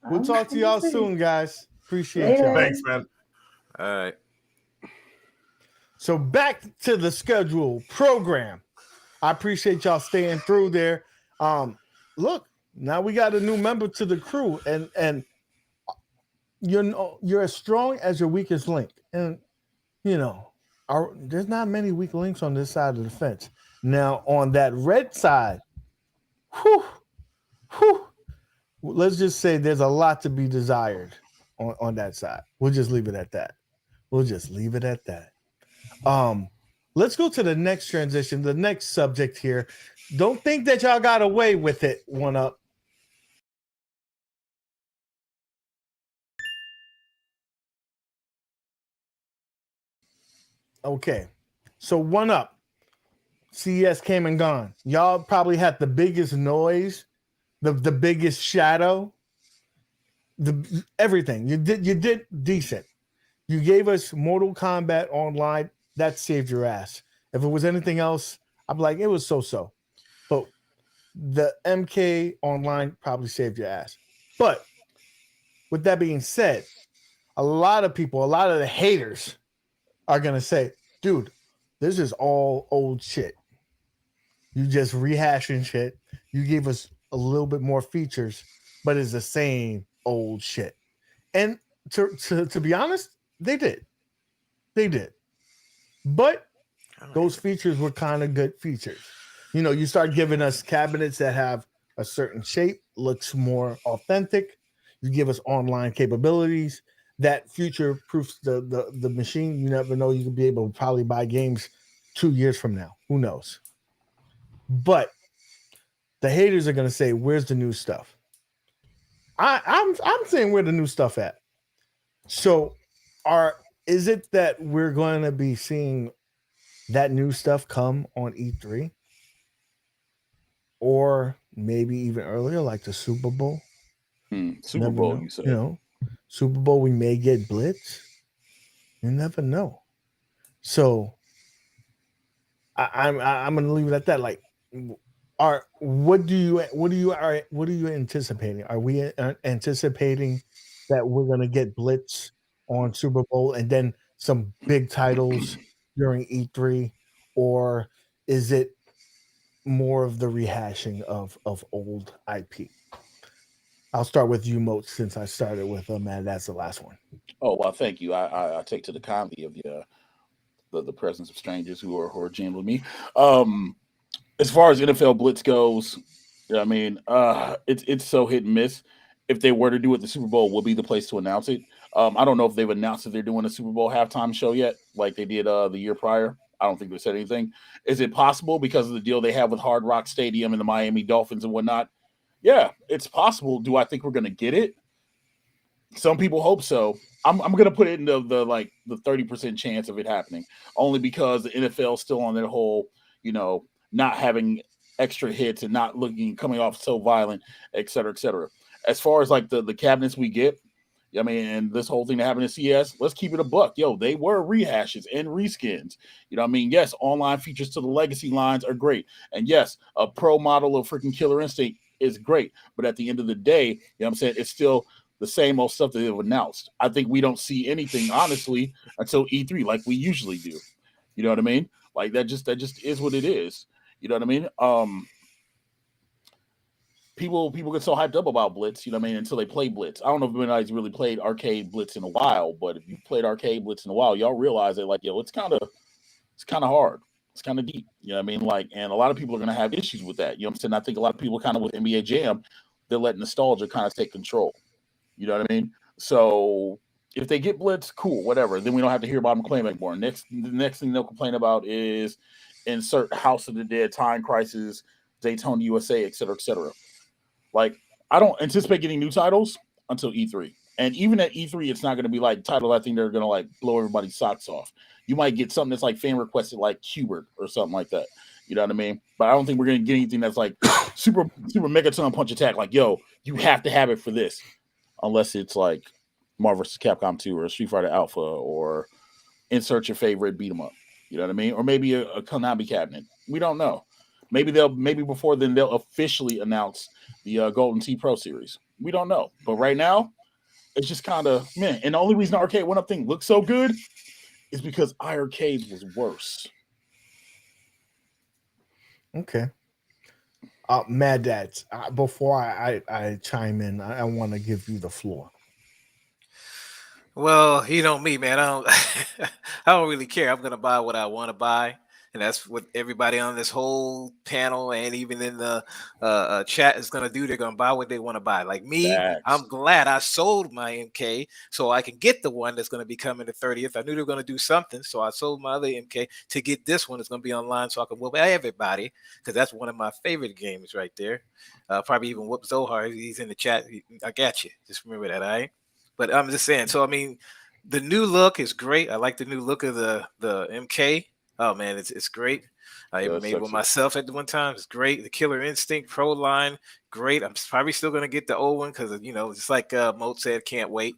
We'll talk to y'all soon, guys. Appreciate Later. y'all. Thanks, man. All right. So back to the schedule program. I appreciate y'all staying through there. Look, now we got a new member to the crew, and you're as strong as your weakest link. And you know, there's not many weak links on this side of the fence. Now on that red side, whew, whew, let's just say there's a lot to be desired on that side. We'll just leave it at that. We'll just leave it at that. Um, let's go to the next transition, the next subject here. Don't think that y'all got away with it. One up. Okay, so one up. CES came and gone. Y'all probably had the biggest noise, the biggest shadow, the everything. You did decent. You gave us Mortal Kombat Online. That saved your ass. If it was anything else, I'm like, it was so. But the MK Online probably saved your ass. But with that being said, a lot of people, a lot of the haters are going to say, dude, this is all old shit. You just rehashing shit. You gave us a little bit more features, but it's the same old shit. And to be honest, they did. They did. But those features were kind of good features. You know, you start giving us cabinets that have a certain shape, looks more authentic. You give us online capabilities that future proofs the machine. You never know. You could be able to probably buy games 2 years from now. Who knows? But the haters are going to say, where's the new stuff? I'm saying where the new stuff at. So is it that we're going to be seeing that new stuff come on E3? Or maybe even earlier, like the Super Bowl? Super Never Bowl, know. you said. You know, Super Bowl, we may get Blitz. You never know. So I'm going to leave it at that. Like, what are you anticipating? Are we anticipating that we're going to get Blitz on Super Bowl and then some big titles during E3, or is it more of the rehashing of old IP? I'll start with you, Moat, since I started with them, and that's the last one. Oh well, thank you. I take to the kindly of the presence of strangers who are jamming with me. As far as NFL Blitz goes, I mean, it's so hit and miss. If they were to do it, the Super Bowl will be the place to announce it. I don't know if they've announced that they're doing a Super Bowl halftime show yet, like they did the year prior. I don't think they said anything. Is it possible because of the deal they have with Hard Rock Stadium and the Miami Dolphins and whatnot? Yeah, it's possible. Do I think we're going to get it? Some people hope so. I'm going to put it in the 30% chance of it happening, only because the NFL is still on their whole, not having extra hits and not coming off so violent, et cetera, et cetera. As far as like the cabinets we get, I mean, and this whole thing that happened in CS, let's keep it a buck. Yo, they were rehashes and reskins. You know what I mean? Yes, online features to the legacy lines are great. And yes, a pro model of freaking Killer Instinct is great. But at the end of the day, you know what I'm saying? It's still the same old stuff that they've announced. I think we don't see anything, honestly, until E3, like we usually do. You know what I mean? Like that just is what it is. You know what I mean? People get so hyped up about Blitz, you know what I mean, until they play Blitz. I don't know if anybody's really played Arcade Blitz in a while, but if you've played Arcade Blitz in a while, y'all realize that like, yo, it's kind of hard. It's kind of deep. You know what I mean? Like, and a lot of people are gonna have issues with that. You know what I'm saying? I think a lot of people kind of with NBA Jam, they're letting nostalgia kind of take control. You know what I mean? So if they get Blitz, cool, whatever. Then we don't have to hear about them claim anymore. The next thing they'll complain about is insert House of the Dead, Time Crisis, Daytona USA, et cetera, et cetera. Like, I don't anticipate getting new titles until E3. And even at E3, it's not going to be like titles I think they're going to like blow everybody's socks off. You might get something that's like fan requested, like Hubert or something like that. You know what I mean? But I don't think we're going to get anything that's like super Megaton Punch Attack. Like, yo, you have to have it for this. Unless it's like Marvel vs. Capcom 2 or Street Fighter Alpha or insert your favorite beat 'em up. You know what I mean? Or maybe a Konami cabinet. We don't know. Maybe before then they'll officially announce the Golden Tee Pro Series. We don't know. But right now, it's just kind of man. And the only reason Arcade One Up thing looks so good is because iiRcade was worse. Okay. Mad Dads, before I chime in, I want to give you the floor. Well, you know me, man. I don't, I don't really care. I'm gonna buy what I want to buy. and that's what everybody on this whole panel and even in the chat is going to do. They're going to buy what they want to buy. Like me, Facts. I'm glad I sold my MK so I can get the one that's going to be coming the 30th. I knew they were going to do something, so I sold my other MK to get this one that's going to be online so I can whoop everybody, because that's one of my favorite games right there. Probably even whoop Zohar. He's in the chat. I got you. Just remember that, all right? But I'm just saying. So I mean, the new look is great. I like the new look of the MK. Oh man, it's great. I even made one myself at the one time. It's great. The Killer Instinct Pro line, great. I'm probably still gonna get the old one because just like Moat said, can't wait.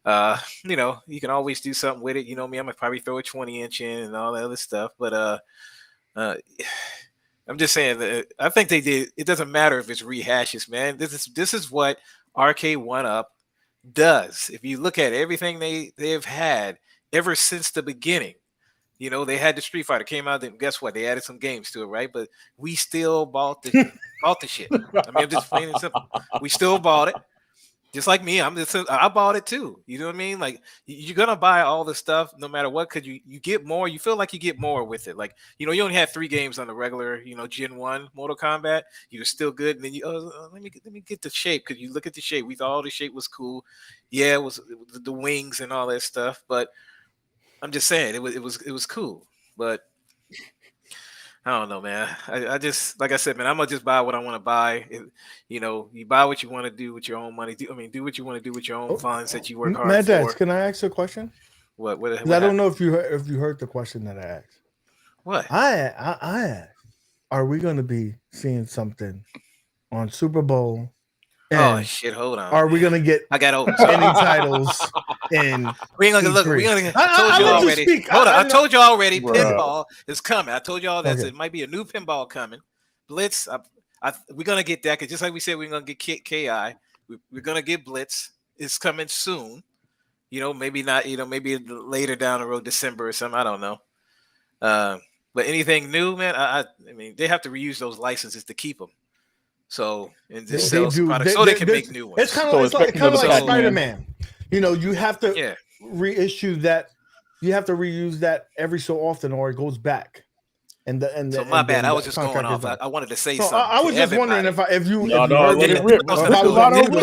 You can always do something with it. You know me, I'm gonna probably throw a 20-inch in and all that other stuff. But I'm just saying that I think they did. It doesn't matter if it's rehashes, man. This is what Arcade 1-Up does. If you look at everything they've had ever since the beginning, they had the Street Fighter came out, and guess what? They added some games to it, right? But we still bought the shit. I mean, I'm just plain and simple. We still bought it. Just like me, I bought it too. You know what I mean? Like, you're gonna buy all the stuff no matter what, because you get more. You feel like you get more with it. Like, you only had 3 games on the regular, Gen 1 Mortal Kombat. You're still good, and then let me get the shape, because you look at the shape. We thought all the shape was cool. Yeah, it was the wings and all that stuff. But I'm just saying it was cool. But I don't know, man. I just, like I said, man, I'm gonna just buy what I want to buy. You buy what you want to do with your own money. Do what you want to do with your own funds that you work hard Mad Dads, for. can I ask a question? What I don't know if you heard the question that I asked. What? I asked, are we going to be seeing something on Super Bowl? Oh shit! Hold on. Are we going to get I got over any titles in? We ain't gonna look. We ain't gonna. I told you already. Hold on. I told you already. Pinball is coming. I told you all that. Okay. It might be a new pinball coming. Blitz. We're gonna get that, because just like we said, we're gonna get KI. We're gonna get Blitz. It's coming soon. Maybe not. Maybe later down the road, December or something. I don't know. But anything new, man? I mean, they have to reuse those licenses to keep them. So and just sell some products so they can make new ones. It's kind of like Spider-Man. You have to reissue that. You have to reuse that every so often, or it goes back. So my bad. I was just going off. I wanted to say something. I was just wondering if you. I was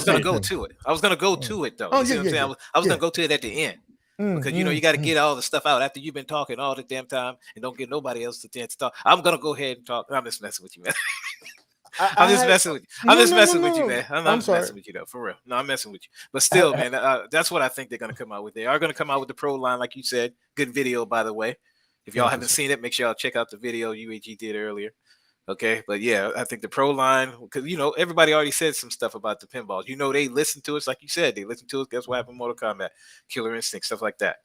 going to go to it. I was going to go to it though. You see what I'm saying? I was going to go to it at the end. Because you got to get all the stuff out after you've been talking all the damn time and don't get nobody else to chance to talk. I'm going to go ahead and talk. I'm just messing with you, man. I'm just messing with you. I'm just messing with you, man. I'm not messing with you though, for real. No, I'm messing with you. But still, man, that's what I think they're gonna come out with. They are gonna come out with the Pro line, like you said. Good video, by the way. If y'all haven't seen it, make sure y'all check out the video UAG did earlier. Okay, but yeah, I think the Pro line, because everybody already said some stuff about the pinballs. They listen to us, like you said. They listen to us. Guess what happened? Mortal Kombat, Killer Instinct, stuff like that.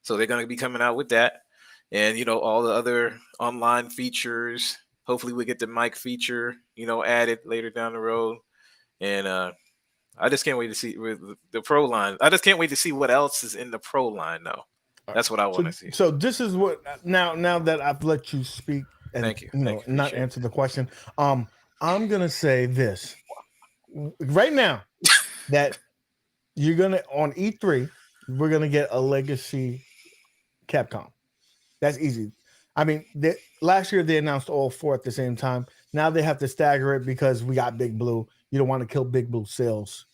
So they're gonna be coming out with that, and all the other online features. Hopefully we get the mic feature, added later down the road. And I just can't wait to see the Pro line. I just can't wait to see what else is in the Pro line, though. That's what I want to see. So this is what now that I've let you speak and Thank you. Not answer the question. I'm gonna say this right now that you're gonna on E3, we're gonna get a Legacy Capcom. That's easy. I mean, last year they announced all 4 at the same time. Now they have to stagger it because we got Big Blue. You don't want to kill Big Blue sales.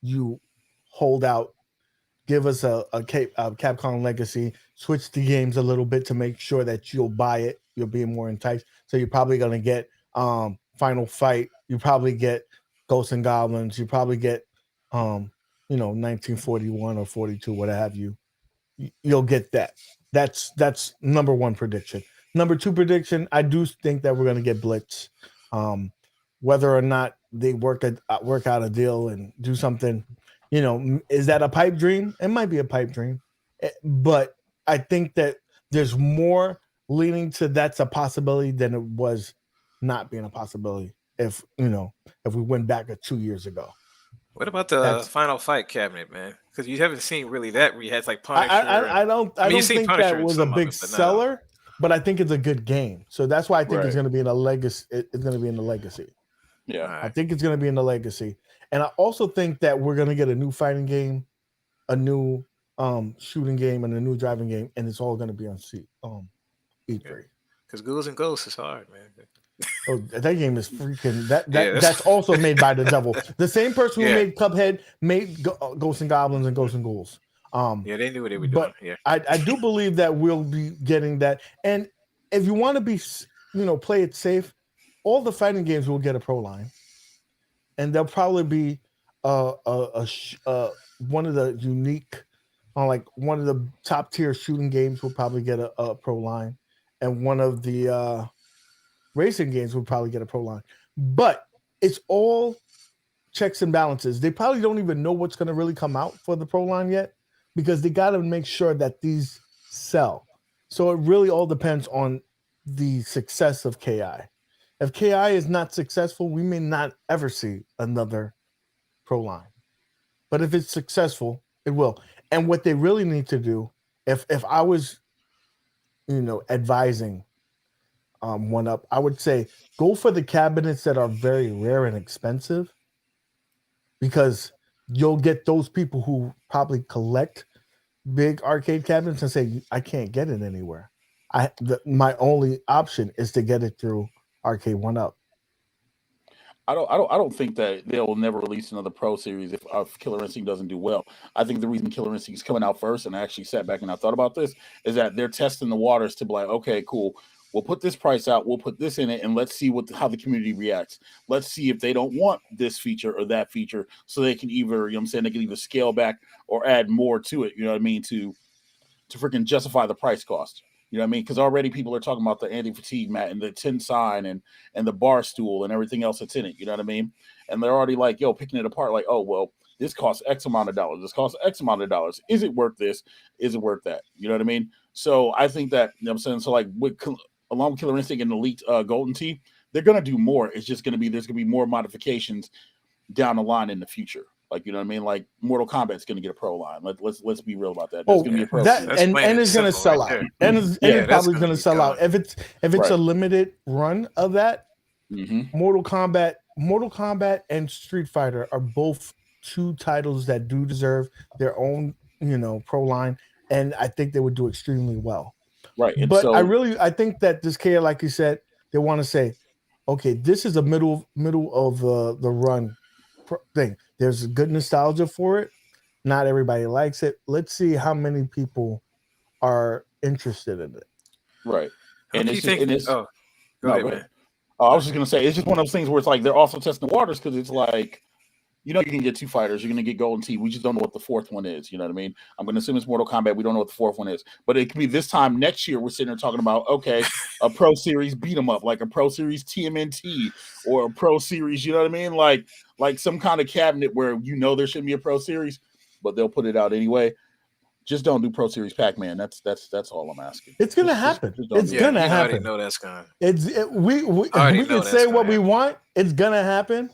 You hold out, give us a Capcom Legacy, switch the games a little bit to make sure that you'll buy it. You'll be more enticed. So you're probably going to get Final Fight. You probably get Ghosts and Goblins. You probably get 1941 or 42, what have you. You'll get that. That's number 1 prediction. Number 2 prediction, I do think that we're going to get Blitz. Whether or not they work out a deal and do something, is that a pipe dream? It might be a pipe dream, but I think that there's more leaning to that's a possibility than it was not being a possibility. If we went back 2 years ago. What about the Final Fight cabinet, man? Because you haven't seen really that where you had like Punisher. I don't think that was a big seller, but I think it's a good game. So that's why I think it's going to be in a legacy. It's going to be in the Legacy. Yeah, I think it's going to be in the Legacy, and I also think that we're going to get a new fighting game, a new shooting game, and a new driving game, and it's all going to be on E3. Because Ghouls and Ghosts is hard, man. Oh, that game is freaking Yeah, that's also made by the devil. The same person who Yeah. made Cuphead made Ghosts and Goblins and Ghosts and Ghouls. Yeah, they knew what they were doing. But Yeah. I do believe that we'll be getting that. And if you want to be, play it safe, all the fighting games will get a pro line, and there'll probably be one of the unique, like one of the top tier shooting games will probably get a pro line, and one of the racing games will probably get a pro line. But it's all checks and balances. They probably don't even know what's going to really come out for the pro line yet, because they got to make sure that these sell. So it really all depends on the success of KI. If KI is not successful, we may not ever see another pro line. But if it's successful, it will. And what they really need to do, if I was, advising one up, I would say go for the cabinets that are very rare and expensive, because you'll get those people who probably collect big arcade cabinets and say, I can't get it anywhere. My only option is to get it through Arcade One Up. I don't think that they'll never release another Pro Series if Killer Instinct doesn't do well. I think the reason Killer Instinct is coming out first, and I actually sat back and I thought about this, is that they're testing the waters to be like, okay, cool, we'll put this price out, we'll put this in it, and let's see how the community reacts. Let's see if they don't want this feature or that feature, so they can either, they can either scale back or add more to it, to freaking justify the price cost. You know what I mean? Because already people are talking about the anti-fatigue mat and the tin sign and the bar stool and everything else that's in it. You know what I mean? And they're already like, picking it apart. Like, oh, well, this costs X amount of dollars. This costs X amount of dollars. Is it worth this? Is it worth that? You know what I mean? So I think that, you know what I'm saying? So like along with Killer Instinct and Elite Golden Tee, they're going to do more. It's just going to be, there's going to be more modifications down the line in the future. Like, you know what I mean? Like Mortal Kombat's going to get a pro line. Let's be real about that. There's going to be a pro line. And it's going to sell out. And it's probably going to sell out. If it's right. A limited run of that, Mortal Kombat and Street Fighter are both two titles that do deserve their own, pro line, and I think they would do extremely well. Right. And but so, I think that this KI, like you said, they want to say, okay, this is a middle of the run thing. There's good nostalgia for it. Not everybody likes it. Let's see how many people are interested in it. Right. And it's just, go ahead, man. I was just gonna say, it's just one of those things where it's like they're also testing the waters, because it's like, you can get two fighters, you're gonna get Golden Tee. We just don't know what the fourth one is. You know what I mean? I'm gonna assume it's Mortal Kombat. We don't know what the fourth one is, but it could be this time next year. We're sitting there talking about, okay, a Pro Series beat 'em up, like a Pro Series TMNT or a Pro Series. You know what I mean? Like some kind of cabinet where there shouldn't be a Pro Series, but they'll put it out anyway. Just don't do Pro Series Pac-Man. That's all I'm asking. It's gonna happen. It's gonna happen. I already know that's gonna. We can say what we want. It's gonna happen.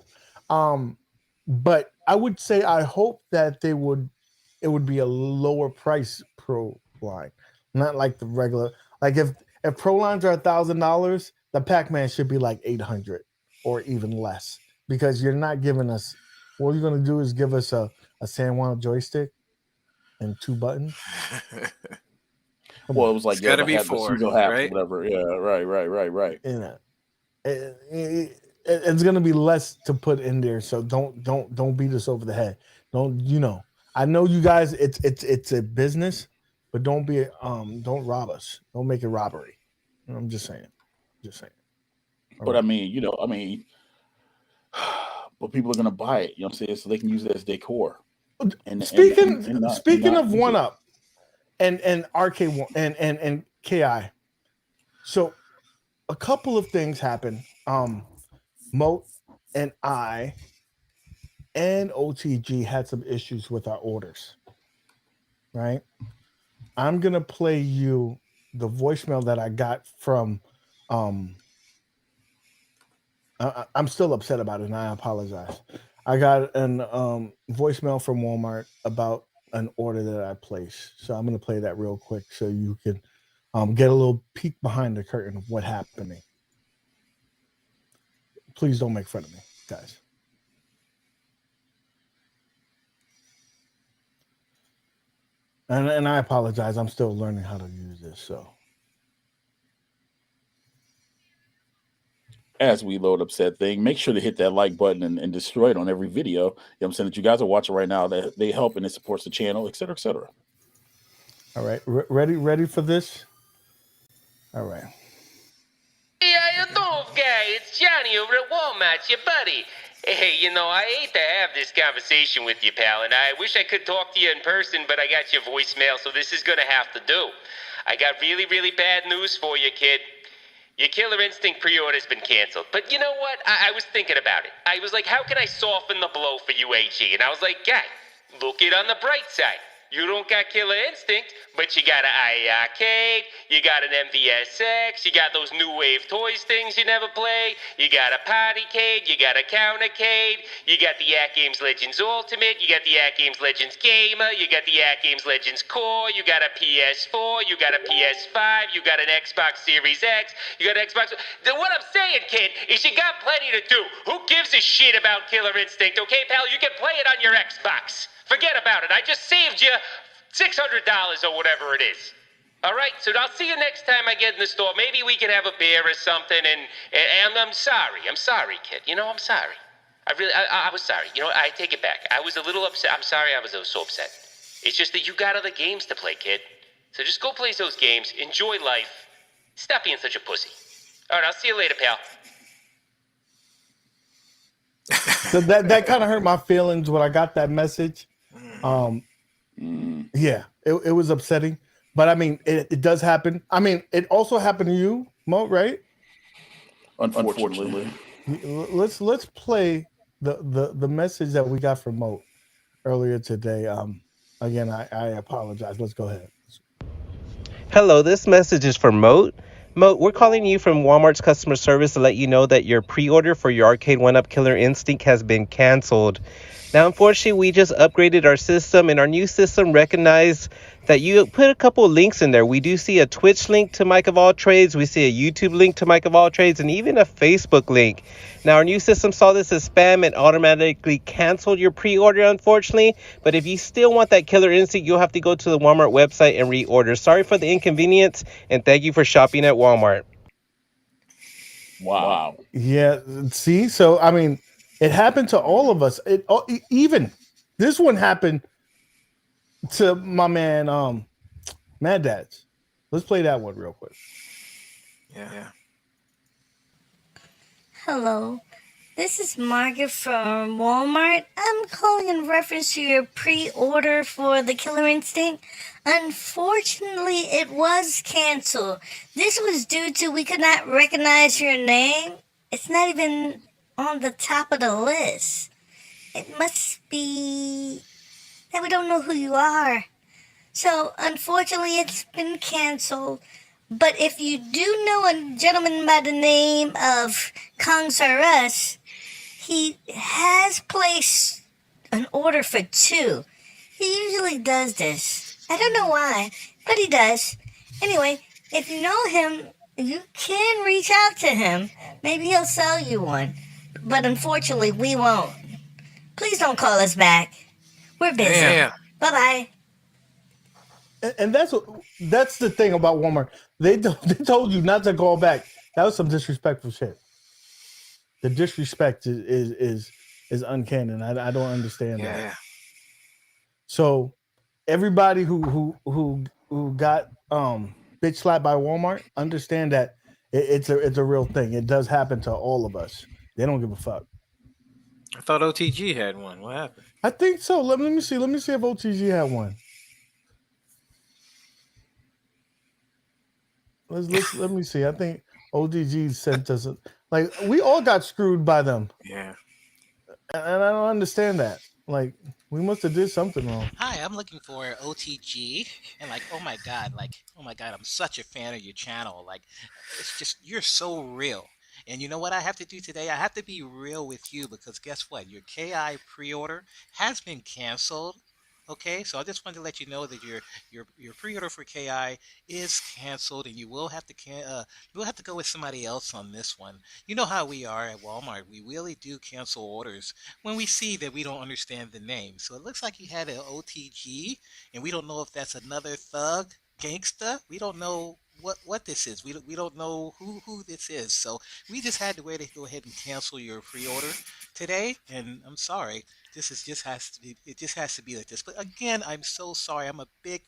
But I would say I hope that it would be a lower price pro line, not like the regular. Like if pro lines are $1,000, the Pac-Man should be like $800 or even less, because you're not giving us. What you're gonna do is give us a San Juan joystick and 2 buttons. Well, it was like it's gotta be 4, right? Whatever. Yeah, right. It's gonna be less to put in there, so don't beat us over the head. I know you guys. It's a business, but don't rob us. Don't make it robbery. I'm just saying. But I mean, but people are gonna buy it. You know what I'm saying? So they can use it as decor. And speaking of One Up and Arcade One and KI, so a couple of things happen. Moat and I and OTG had some issues with our orders, right? I'm gonna play you the voicemail that I got from I'm still upset about it, and I apologize. I got an voicemail from Walmart about an order that I placed, so I'm gonna play that real quick so you can get a little peek behind the curtain of what happened. Please don't make fun of me, guys. And I apologize. I'm still learning how to use this. So as we load up said thing, make sure to hit that like button and destroy it on every video. You know what I'm saying, that you guys are watching right now, that they help and it supports the channel, et cetera, et cetera. All right, ready for this? All right. Hey, how you doing, guy? It's Johnny over at Walmart, your buddy. Hey, I hate to have this conversation with you, pal, and I wish I could talk to you in person, but I got your voicemail, so this is gonna have to do. I got really, really bad news for you, kid. Your Killer Instinct pre-order's been canceled. But you know what? I was thinking about it. I was like, how can I soften the blow for you, AG? And I was like, guy, look it on the bright side. You don't got Killer Instinct, but you got an iiRcade, you got an MVSX, you got those new wave toys things you never play, you got a Partycade, you got a Countercade, you got the AtGames Legends Ultimate, you got the AtGames Legends Gamer, you got the AtGames Legends Core, you got a PS4, you got a PS5, you got an Xbox Series X, you got an Xbox... Then what I'm saying, kid, is you got plenty to do. Who gives a shit about Killer Instinct, okay, pal? You can play it on your Xbox. Forget about it. I just saved you $600 or whatever it is. All right, so I'll see you next time I get in the store. Maybe we can have a beer or something, and I'm sorry. I'm sorry, kid. I'm sorry. I was sorry. I take it back. I was a little upset. I'm sorry I was so upset. It's just that you got other games to play, kid. So just go play those games. Enjoy life. Stop being such a pussy. All right, I'll see you later, pal. So that kind of hurt my feelings when I got that message. Yeah, it was upsetting, but I mean, it does happen. I mean, it also happened to you, Mo, right? Unfortunately. Let's play the message that we got from Mo earlier today. Again, I apologize. Let's go ahead. Hello, this message is for Moat. Moat, we're calling you from Walmart's customer service to let you know that your pre-order for your Arcade 1-Up Killer Instinct has been canceled. Now, unfortunately, we just upgraded our system, and our new system recognized that you put a couple of links in there. We do see a Twitch link to Mike of All Trades. We see a YouTube link to Mike of All Trades, and even a Facebook link. Now, our new system saw this as spam and automatically canceled your pre-order, unfortunately. But if you still want that Killer Instinct, you'll have to go to the Walmart website and reorder. Sorry for the inconvenience, and thank you for shopping at Walmart. Wow. Yeah, see? So, I mean, it happened to all of us. Even this one happened to my man, Mad Dads. Let's play that one real quick. Yeah. Hello, this is Margaret from Walmart. I'm calling in reference to your pre-order for the Killer Instinct. Unfortunately, it was canceled. This was due to we could not recognize your name. It's not even on the top of the list. It must be that we don't know who you are. So, unfortunately, it's been canceled. But if you do know a gentleman by the name of Kongs R Us, he has placed an order for 2. He usually does this. I don't know why, but he does. Anyway, if you know him, you can reach out to him. Maybe he'll sell you one. But unfortunately, we won't. Please don't call us back. We're busy. Yeah. Bye-bye. And that's the thing about Walmart. They told you not to call back. That was some disrespectful shit. The disrespect is uncanny. I don't understand that. So everybody who got bitch slapped by Walmart, understand that it's a real thing. It does happen to all of us. They don't give a fuck. I thought OTG had one. What happened? I think so. Let me see. Let me see if OTG had one. Let me see. I think OTG sent us like we all got screwed by them. Yeah. And I don't understand that. Like we must have did something wrong. Hi, I'm looking for OTG, and oh my god, I'm such a fan of your channel. It's just you're so real. And you know what I have to do today? I have to be real with you because guess what? Your KI pre-order has been canceled. Okay, so I just wanted to let you know that your pre-order for KI is canceled, and you will have to go with somebody else on this one. You know how we are at Walmart. We really do cancel orders when we see that we don't understand the name. So it looks like you had an OTG, and we don't know if that's another thug, gangsta. We don't know what this is. We don't know who this is. So we just had to wait to go ahead and cancel your pre-order today. And I'm sorry. This is just has to be. It just has to be like this. But again, I'm so sorry. I'm a big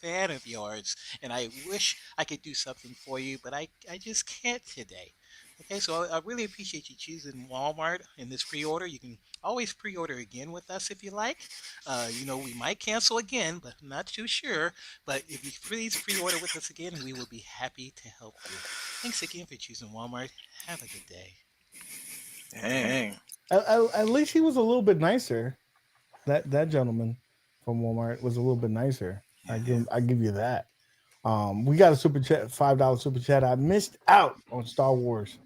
fan of yours, and I wish I could do something for you, but I just can't today. Okay, so I really appreciate you choosing Walmart in this pre-order. You can always pre-order again with us if you like. We might cancel again, but I'm not too sure. But if you please pre-order with us again, we will be happy to help you. Thanks again for choosing Walmart. Have a good day. Dang. At least he was a little bit nicer. That gentleman from Walmart was a little bit nicer. I give you that. We got a super chat, $5 super chat. I missed out on Star Wars.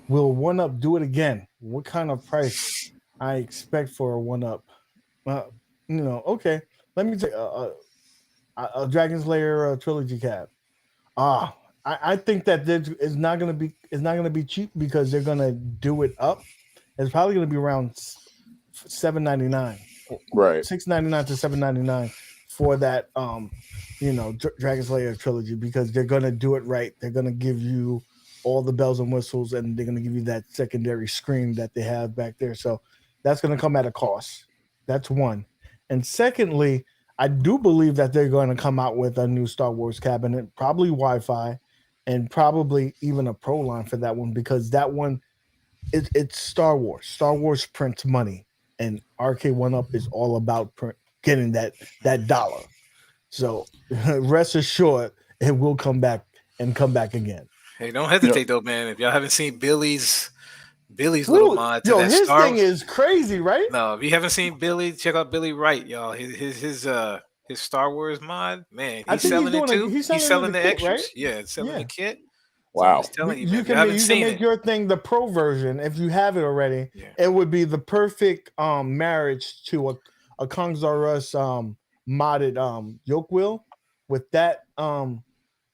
Will One Up do it again? What kind of price I expect for a One Up? Okay. Let me take a Dragon's Lair trilogy cap. I think that it's not gonna be cheap because they're gonna do it up. It's probably gonna be around $7.99, Right. $6.99 to $7.99 for that Dragon's Lair trilogy, because they're gonna do it right. They're gonna give you all the bells and whistles, and they're gonna give you that secondary screen that they have back there. So that's gonna come at a cost. That's one. And secondly, I do believe that they're going to come out with a new Star Wars cabinet, probably Wi-Fi, and probably even a Pro line for that one, because that one it's Star Wars. Star Wars prints money, and Arcade One Up is all about getting that dollar. So rest assured, it will come back and come back again. Hey, don't hesitate though, man. If y'all haven't seen Billy's little mod to that his Star thing is crazy, right? No, if you haven't seen Billy, check out Billy Wright, y'all. His Star Wars mod, man. He's selling it too. He's selling the kit, extras. right? Yeah, selling the kit. So Wow. I'm just telling you, You man, can make your thing the Pro version if you have it already. Yeah. It would be the perfect marriage to a Kong's R Us modded yoke wheel with that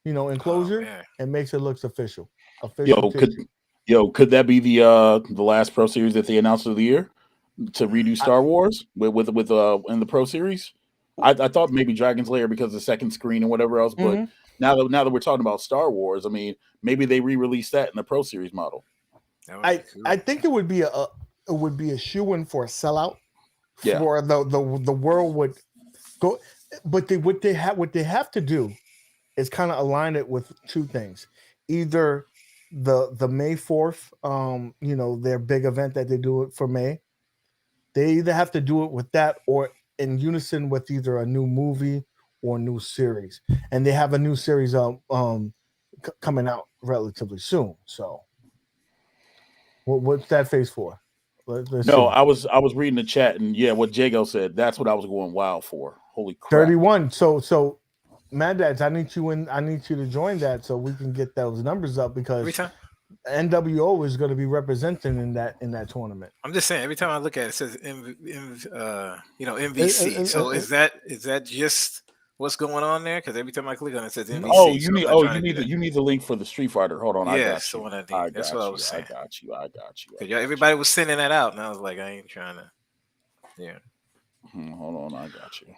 enclosure. It makes it look official. Could that be the last Pro Series that they announced of the year to redo Star Wars with in the Pro Series? I thought maybe Dragon's Lair because of the second screen and whatever else, but now that we're talking about Star Wars, I mean, maybe they re-release that in the Pro Series model. I think it would be a shoe-in for a sellout. Yeah. For the world would go, but what they have to do is kind of align it with two things. Either the May 4th, their big event that they do it for May. They either have to do it with that or in unison with either a new movie or a new series. And they have a new series coming out relatively soon. So what's that face for? Let's see. I was reading the chat, and what Jago said, that's what I was going wild for. Holy crap. 31. So Mad Dads, I need you to join that so we can get those numbers up, because NWO is going to be representing in that tournament. I'm just saying, every time I look at it, it says MVC. So is that just what's going on there? Because every time I click on it, it says MVC. Oh, you need the link for the Street Fighter. Hold on, I got so you. what I need. That's what I was saying. I got you. Because everybody was sending that out, and I was like, I ain't trying to. Yeah. Hold on, I got you.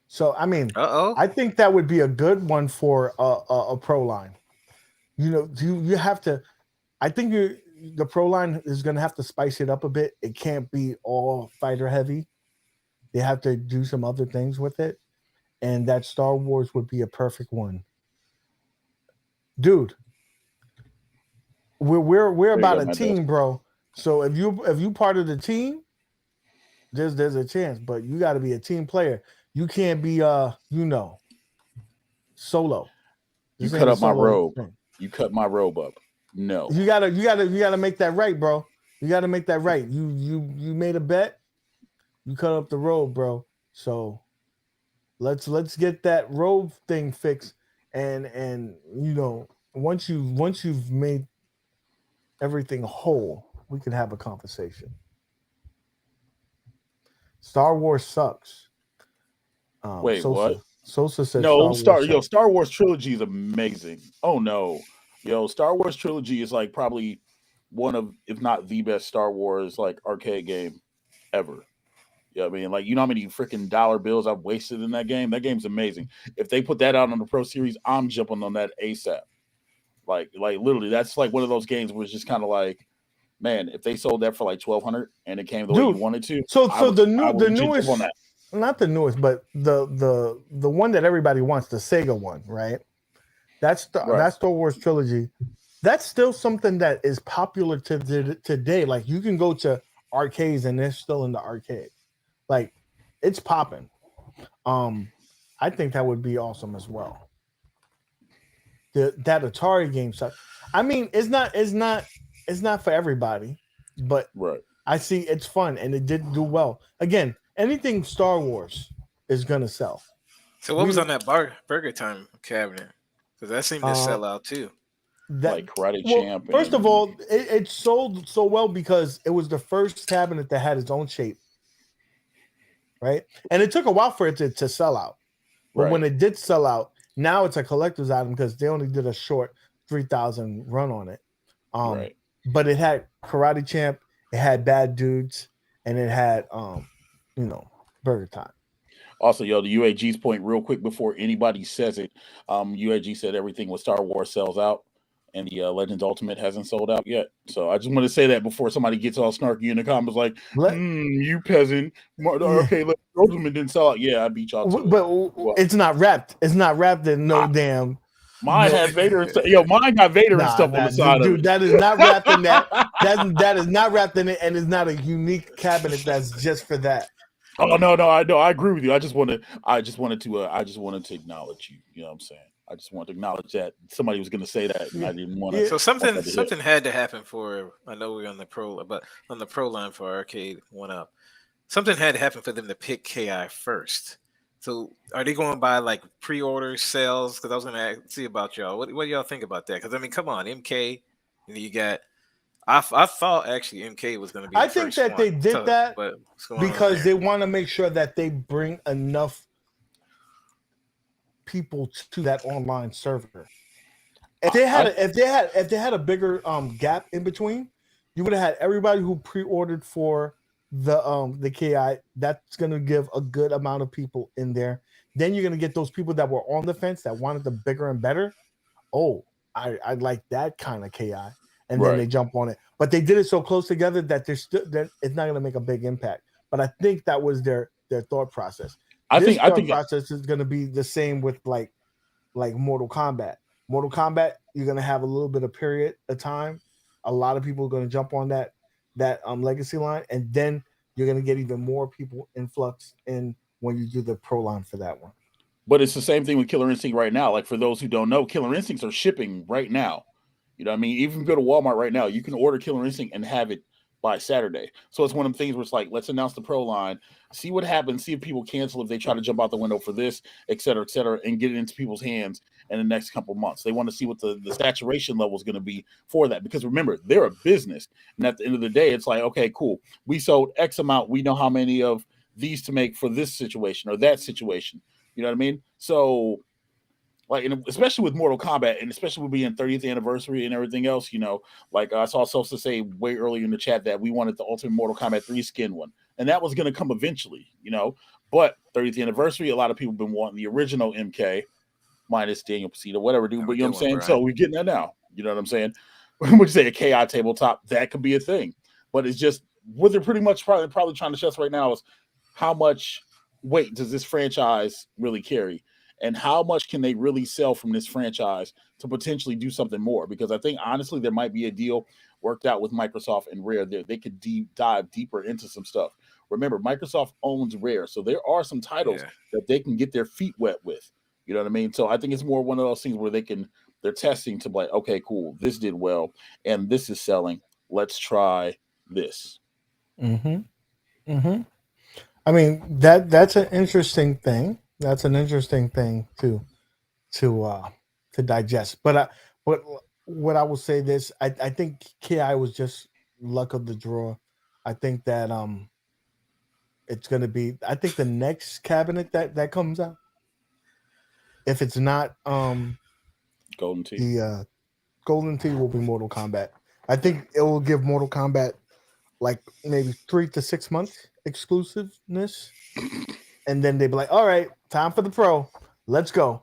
So I mean, I think that would be a good one for a Pro line. You have to. I think the Pro line is going to have to spice it up a bit. It can't be all fighter heavy. They have to do some other things with it, and that Star Wars would be a perfect one. Dude, we're about a team, bro. So if you part of the team, there's a chance, but you got to be a team player. You can't be solo. You cut up my robe. You cut my robe up. No. You gotta make that right, bro. You gotta make that right. You made a bet. You cut up the robe, bro. So let's get that robe thing fixed. And once you've made everything whole, we can have a conversation. Star Wars sucks. Wait, Sosa. what? Sosa said no. Star Wars trilogy is amazing. Oh no, Star Wars trilogy is like probably one of, if not the best Star Wars like arcade game ever. Yeah, I mean, like, you know how many freaking dollar bills I've wasted in that game? That game's amazing. If they put that out on the Pro Series, I'm jumping on that ASAP. Like literally, that's like one of those games where it's just kind of like, man, if they sold that for like 1,200 and it came the way you Dude. wanted to, So I would the legit jump newest, on that. not the newest, but the one that everybody wants, the Sega one, right? That's that Star Wars trilogy. That's still something that is popular today. Like you can go to arcades and they're still in the arcade. Like it's popping. I think that would be awesome as well. That Atari game stuff. I mean, it's not for everybody, but Right. I see it's fun and it did do well. Again, anything Star Wars is gonna sell. So what was on that Burger Time cabinet? Because that seemed to sell out too. Like Karate Champ. First of all, it sold so well because it was the first cabinet that had its own shape, right? And it took a while for it to sell out. But when it did sell out, now it's a collector's item because they only did a short 3,000 run on it. But it had Karate Champ, it had Bad Dudes, and it had Burger Time. Also, yo, the UAG's point real quick before anybody says it. UAG said everything with Star Wars sells out, and the Legends Ultimate hasn't sold out yet. So I just want to say that before somebody gets all snarky in the comments like, you peasant. Okay, Legends Ultimate didn't sell out. Yeah, I beat y'all too. But it's not wrapped. It's not wrapped in no damn. Mine had Vader. Mine got Vader and stuff on the side dude, of it. that is not wrapped in that. That is not wrapped in it, and it's not a unique cabinet that's just for that. Oh no, I agree with you. I just wanted to acknowledge you. You know what I'm saying? I just wanted to acknowledge that somebody was going to say that, and I didn't want to. So something had to happen for. I know we're on the pro, but on the pro line for Arcade 1UP, something had to happen for them to pick KI first. So are they going by like pre-order sales? Because I was going to see about y'all. What do y'all think about that? Because I mean, come on, MK, and you got. I thought actually MK was going to be. I think that they did that because they want to make sure that they bring enough people to that online server. If they had a bigger gap in between, you would have had everybody who pre-ordered for the KI. That's going to give a good amount of people in there. Then you're going to get those people that were on the fence that wanted the bigger and better. Oh, I like that kind of KI. And then they jump on it. But they did it so close together that it's not going to make a big impact. But I think that was their thought process. I think process is going to be the same with like Mortal Kombat. Mortal Kombat, you're going to have a little bit of period of time. A lot of people are going to jump on that legacy line, and then you're going to get even more people influx in when you do the pro line for that one. But it's the same thing with Killer Instinct right now. Like for those who don't know, Killer Instincts are shipping right now. You know what I mean? Even if you go to Walmart right now, you can order Killer Instinct and have it by Saturday. So it's one of the things where it's like, let's announce the pro line, see what happens, see if people cancel, if they try to jump out the window for this, et cetera, and get it into people's hands in the next couple months. They want to see what the saturation level is going to be for that. Because remember, they're a business. And at the end of the day, it's like, okay, cool. We sold X amount. We know how many of these to make for this situation or that situation. You know what I mean? So like, especially with Mortal Kombat, and especially with being 30th anniversary and everything else, like I saw Sosa say way earlier in the chat that we wanted the Ultimate Mortal Kombat 3 skin one, and that was going to come eventually, But 30th anniversary, a lot of people have been wanting the original MK, minus Daniel Pasita, whatever, dude. But you know what I'm saying? Right. So we're getting that now. You know what I'm saying? Would you say a KI tabletop? That could be a thing, but it's just what they're pretty much probably trying to stress right now is how much weight does this franchise really carry? And how much can they really sell from this franchise to potentially do something more? Because I think, honestly, there might be a deal worked out with Microsoft and Rare. They could dive deeper into some stuff. Remember, Microsoft owns Rare, so there are some titles that they can get their feet wet with. You know what I mean? So I think it's more one of those things where they're testing to be like, okay, cool, this did well, and this is selling. Let's try this. Mm-hmm. Mm-hmm. I mean, that's an interesting thing. That's an interesting thing to digest. But what I will say this, I think KI was just luck of the draw. I think that it's going to be. I think the next cabinet that comes out, if it's not Golden Tee, the Golden Tee will be Mortal Kombat. I think it will give Mortal Kombat like maybe 3 to 6 months, exclusiveness, and then they'd be like, "All right, time for the Pro. Let's go."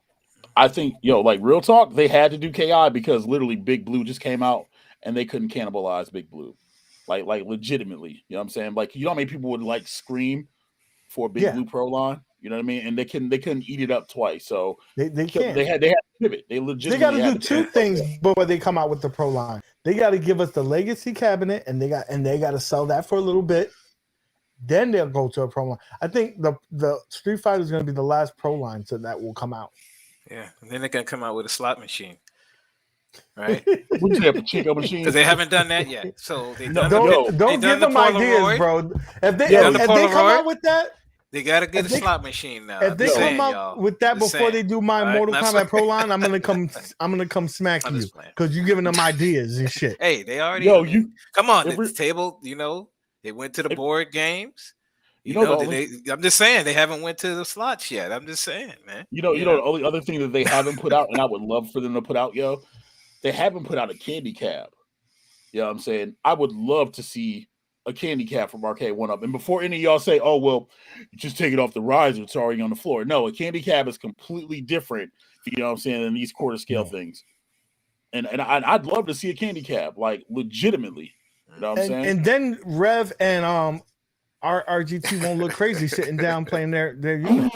I think, like real talk, they had to do KI because literally Big Blue just came out and they couldn't cannibalize Big Blue, like legitimately. You know what I'm saying? Like, you know how many people would like scream for Big Blue Pro line? You know what I mean? And they couldn't eat it up twice. So they can't. They had to pivot. They legitimately got to do two things before they come out with the Pro line. They got to give us the Legacy cabinet, and they got to sell that for a little bit. Then they'll go to a Pro line. I think the Street Fighter is going to be the last Pro line so that will come out. Yeah, and then they're going to come out with a slot machine. Right? Because they haven't done that yet. So they don't give them ideas, bro. If they come out with that, they got to get a slot machine now. If they come out with that before they do my Mortal Kombat Pro line, I'm gonna come smack you because you're giving them ideas and shit. Hey, they already come on the table. They went to the board games. I'm just saying they haven't went to the slots yet. I'm just saying, man. The only other thing that they haven't put out, and I would love for them to put out, they haven't put out a candy cab. You know what I'm saying? I would love to see a candy cab from Arcade 1-Up. And before any of y'all say, "Oh, well, you just take it off the riser, it's already on the floor." No, a candy cab is completely different, you know what I'm saying, than these quarter scale things. And I'd love to see a candy cab, like legitimately. You know what I'm saying? And then Rev and our RGT won't look crazy sitting down playing their unit.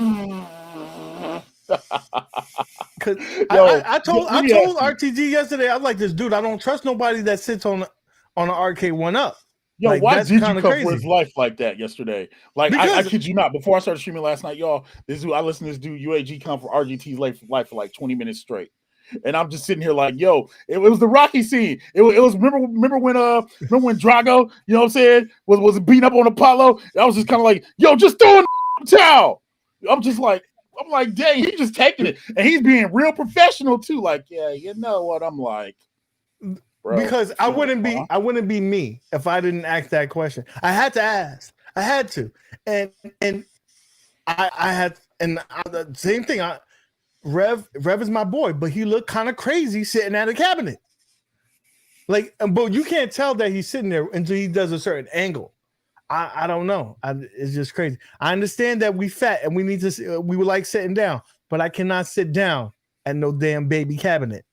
Because I told RTG yesterday, I was like, this dude, I don't trust nobody that sits on an Arcade 1-Up. Like, why did you come for his life like that yesterday? Like, I kid you not. Before I started streaming last night, y'all, I listened to this dude UAG come for RGT's life for like 20 minutes straight. And I'm just sitting here like, it was the Rocky scene. It was remember when Drago, you know what I'm saying, was beating up on Apollo? I was just kind of like, just throw in the towel. I'm like, dang, he's just taking it. And he's being real professional too. Like, yeah, you know what? I'm like, bro, because I wouldn't be me if I didn't ask that question. I had to ask. I had to. And I had, and the same thing. Rev is my boy, but he looked kind of crazy sitting at a cabinet. Like, but you can't tell that he's sitting there until he does a certain angle. I don't know. It's just crazy. I understand that we fat and we need to. We would like sitting down, but I cannot sit down at no damn baby cabinet.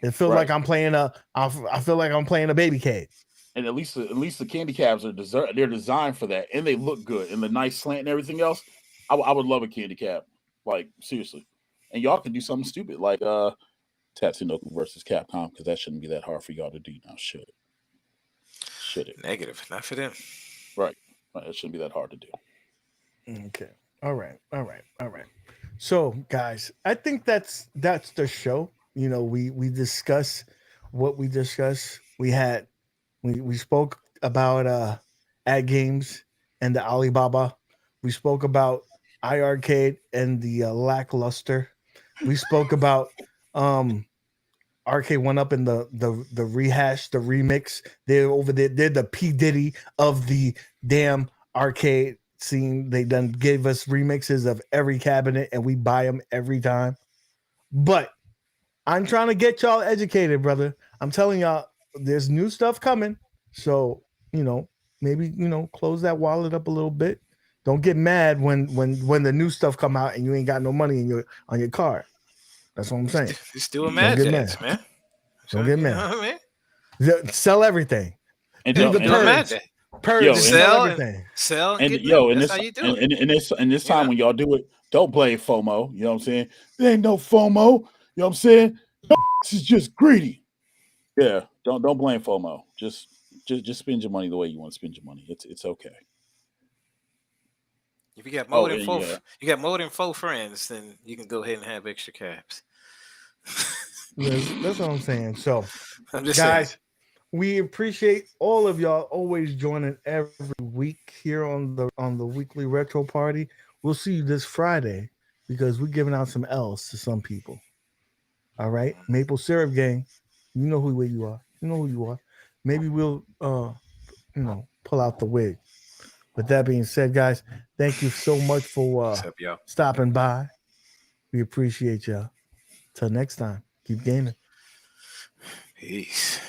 It feels like I'm playing I feel like I'm playing a baby cage. And at least the candy cabs they're designed for that, and they look good, and the nice slant and everything else. I would love a candy cab, like seriously. And y'all can do something stupid like Tatsunoko versus Capcom, because that shouldn't be that hard for y'all to do now, should it? Should it? Negative, not for them. Right. It shouldn't be that hard to do. Okay. All right. So, guys, I think that's the show. We discuss what we discuss. We spoke about AtGames and the Alibaba. We spoke about iiRcade and the lackluster. We spoke about Arcade 1-Up and the rehash, the remix. They're over there. They're the P. Diddy of the damn arcade scene. They done gave us remixes of every cabinet, and we buy them every time. But I'm trying to get y'all educated, brother. I'm telling y'all, there's new stuff coming. So, maybe, close that wallet up a little bit. Don't get mad when the new stuff come out and you ain't got no money on your card. That's what I'm saying. It's still a mad jazz, man. Don't get mad. You know what I mean? Sell everything. And do the purge. Sell everything. Sell and this time when y'all do it, don't blame FOMO. You know what I'm saying? There ain't no FOMO. You know what I'm saying? This is just greedy. Yeah, don't blame FOMO. Just spend your money the way you want to spend your money. It's okay. If you got more than 4 friends, then you can go ahead and have extra cabs. That's what I'm saying. So, guys, we appreciate all of y'all always joining every week here on the weekly retro party. We'll see you this Friday because we're giving out some L's to some people. All right, Maple Syrup Gang, you know who you are. You know who you are. Maybe we'll pull out the wig. With that being said, guys, thank you so much for stopping by. We appreciate y'all. Till next time, keep gaming. Peace.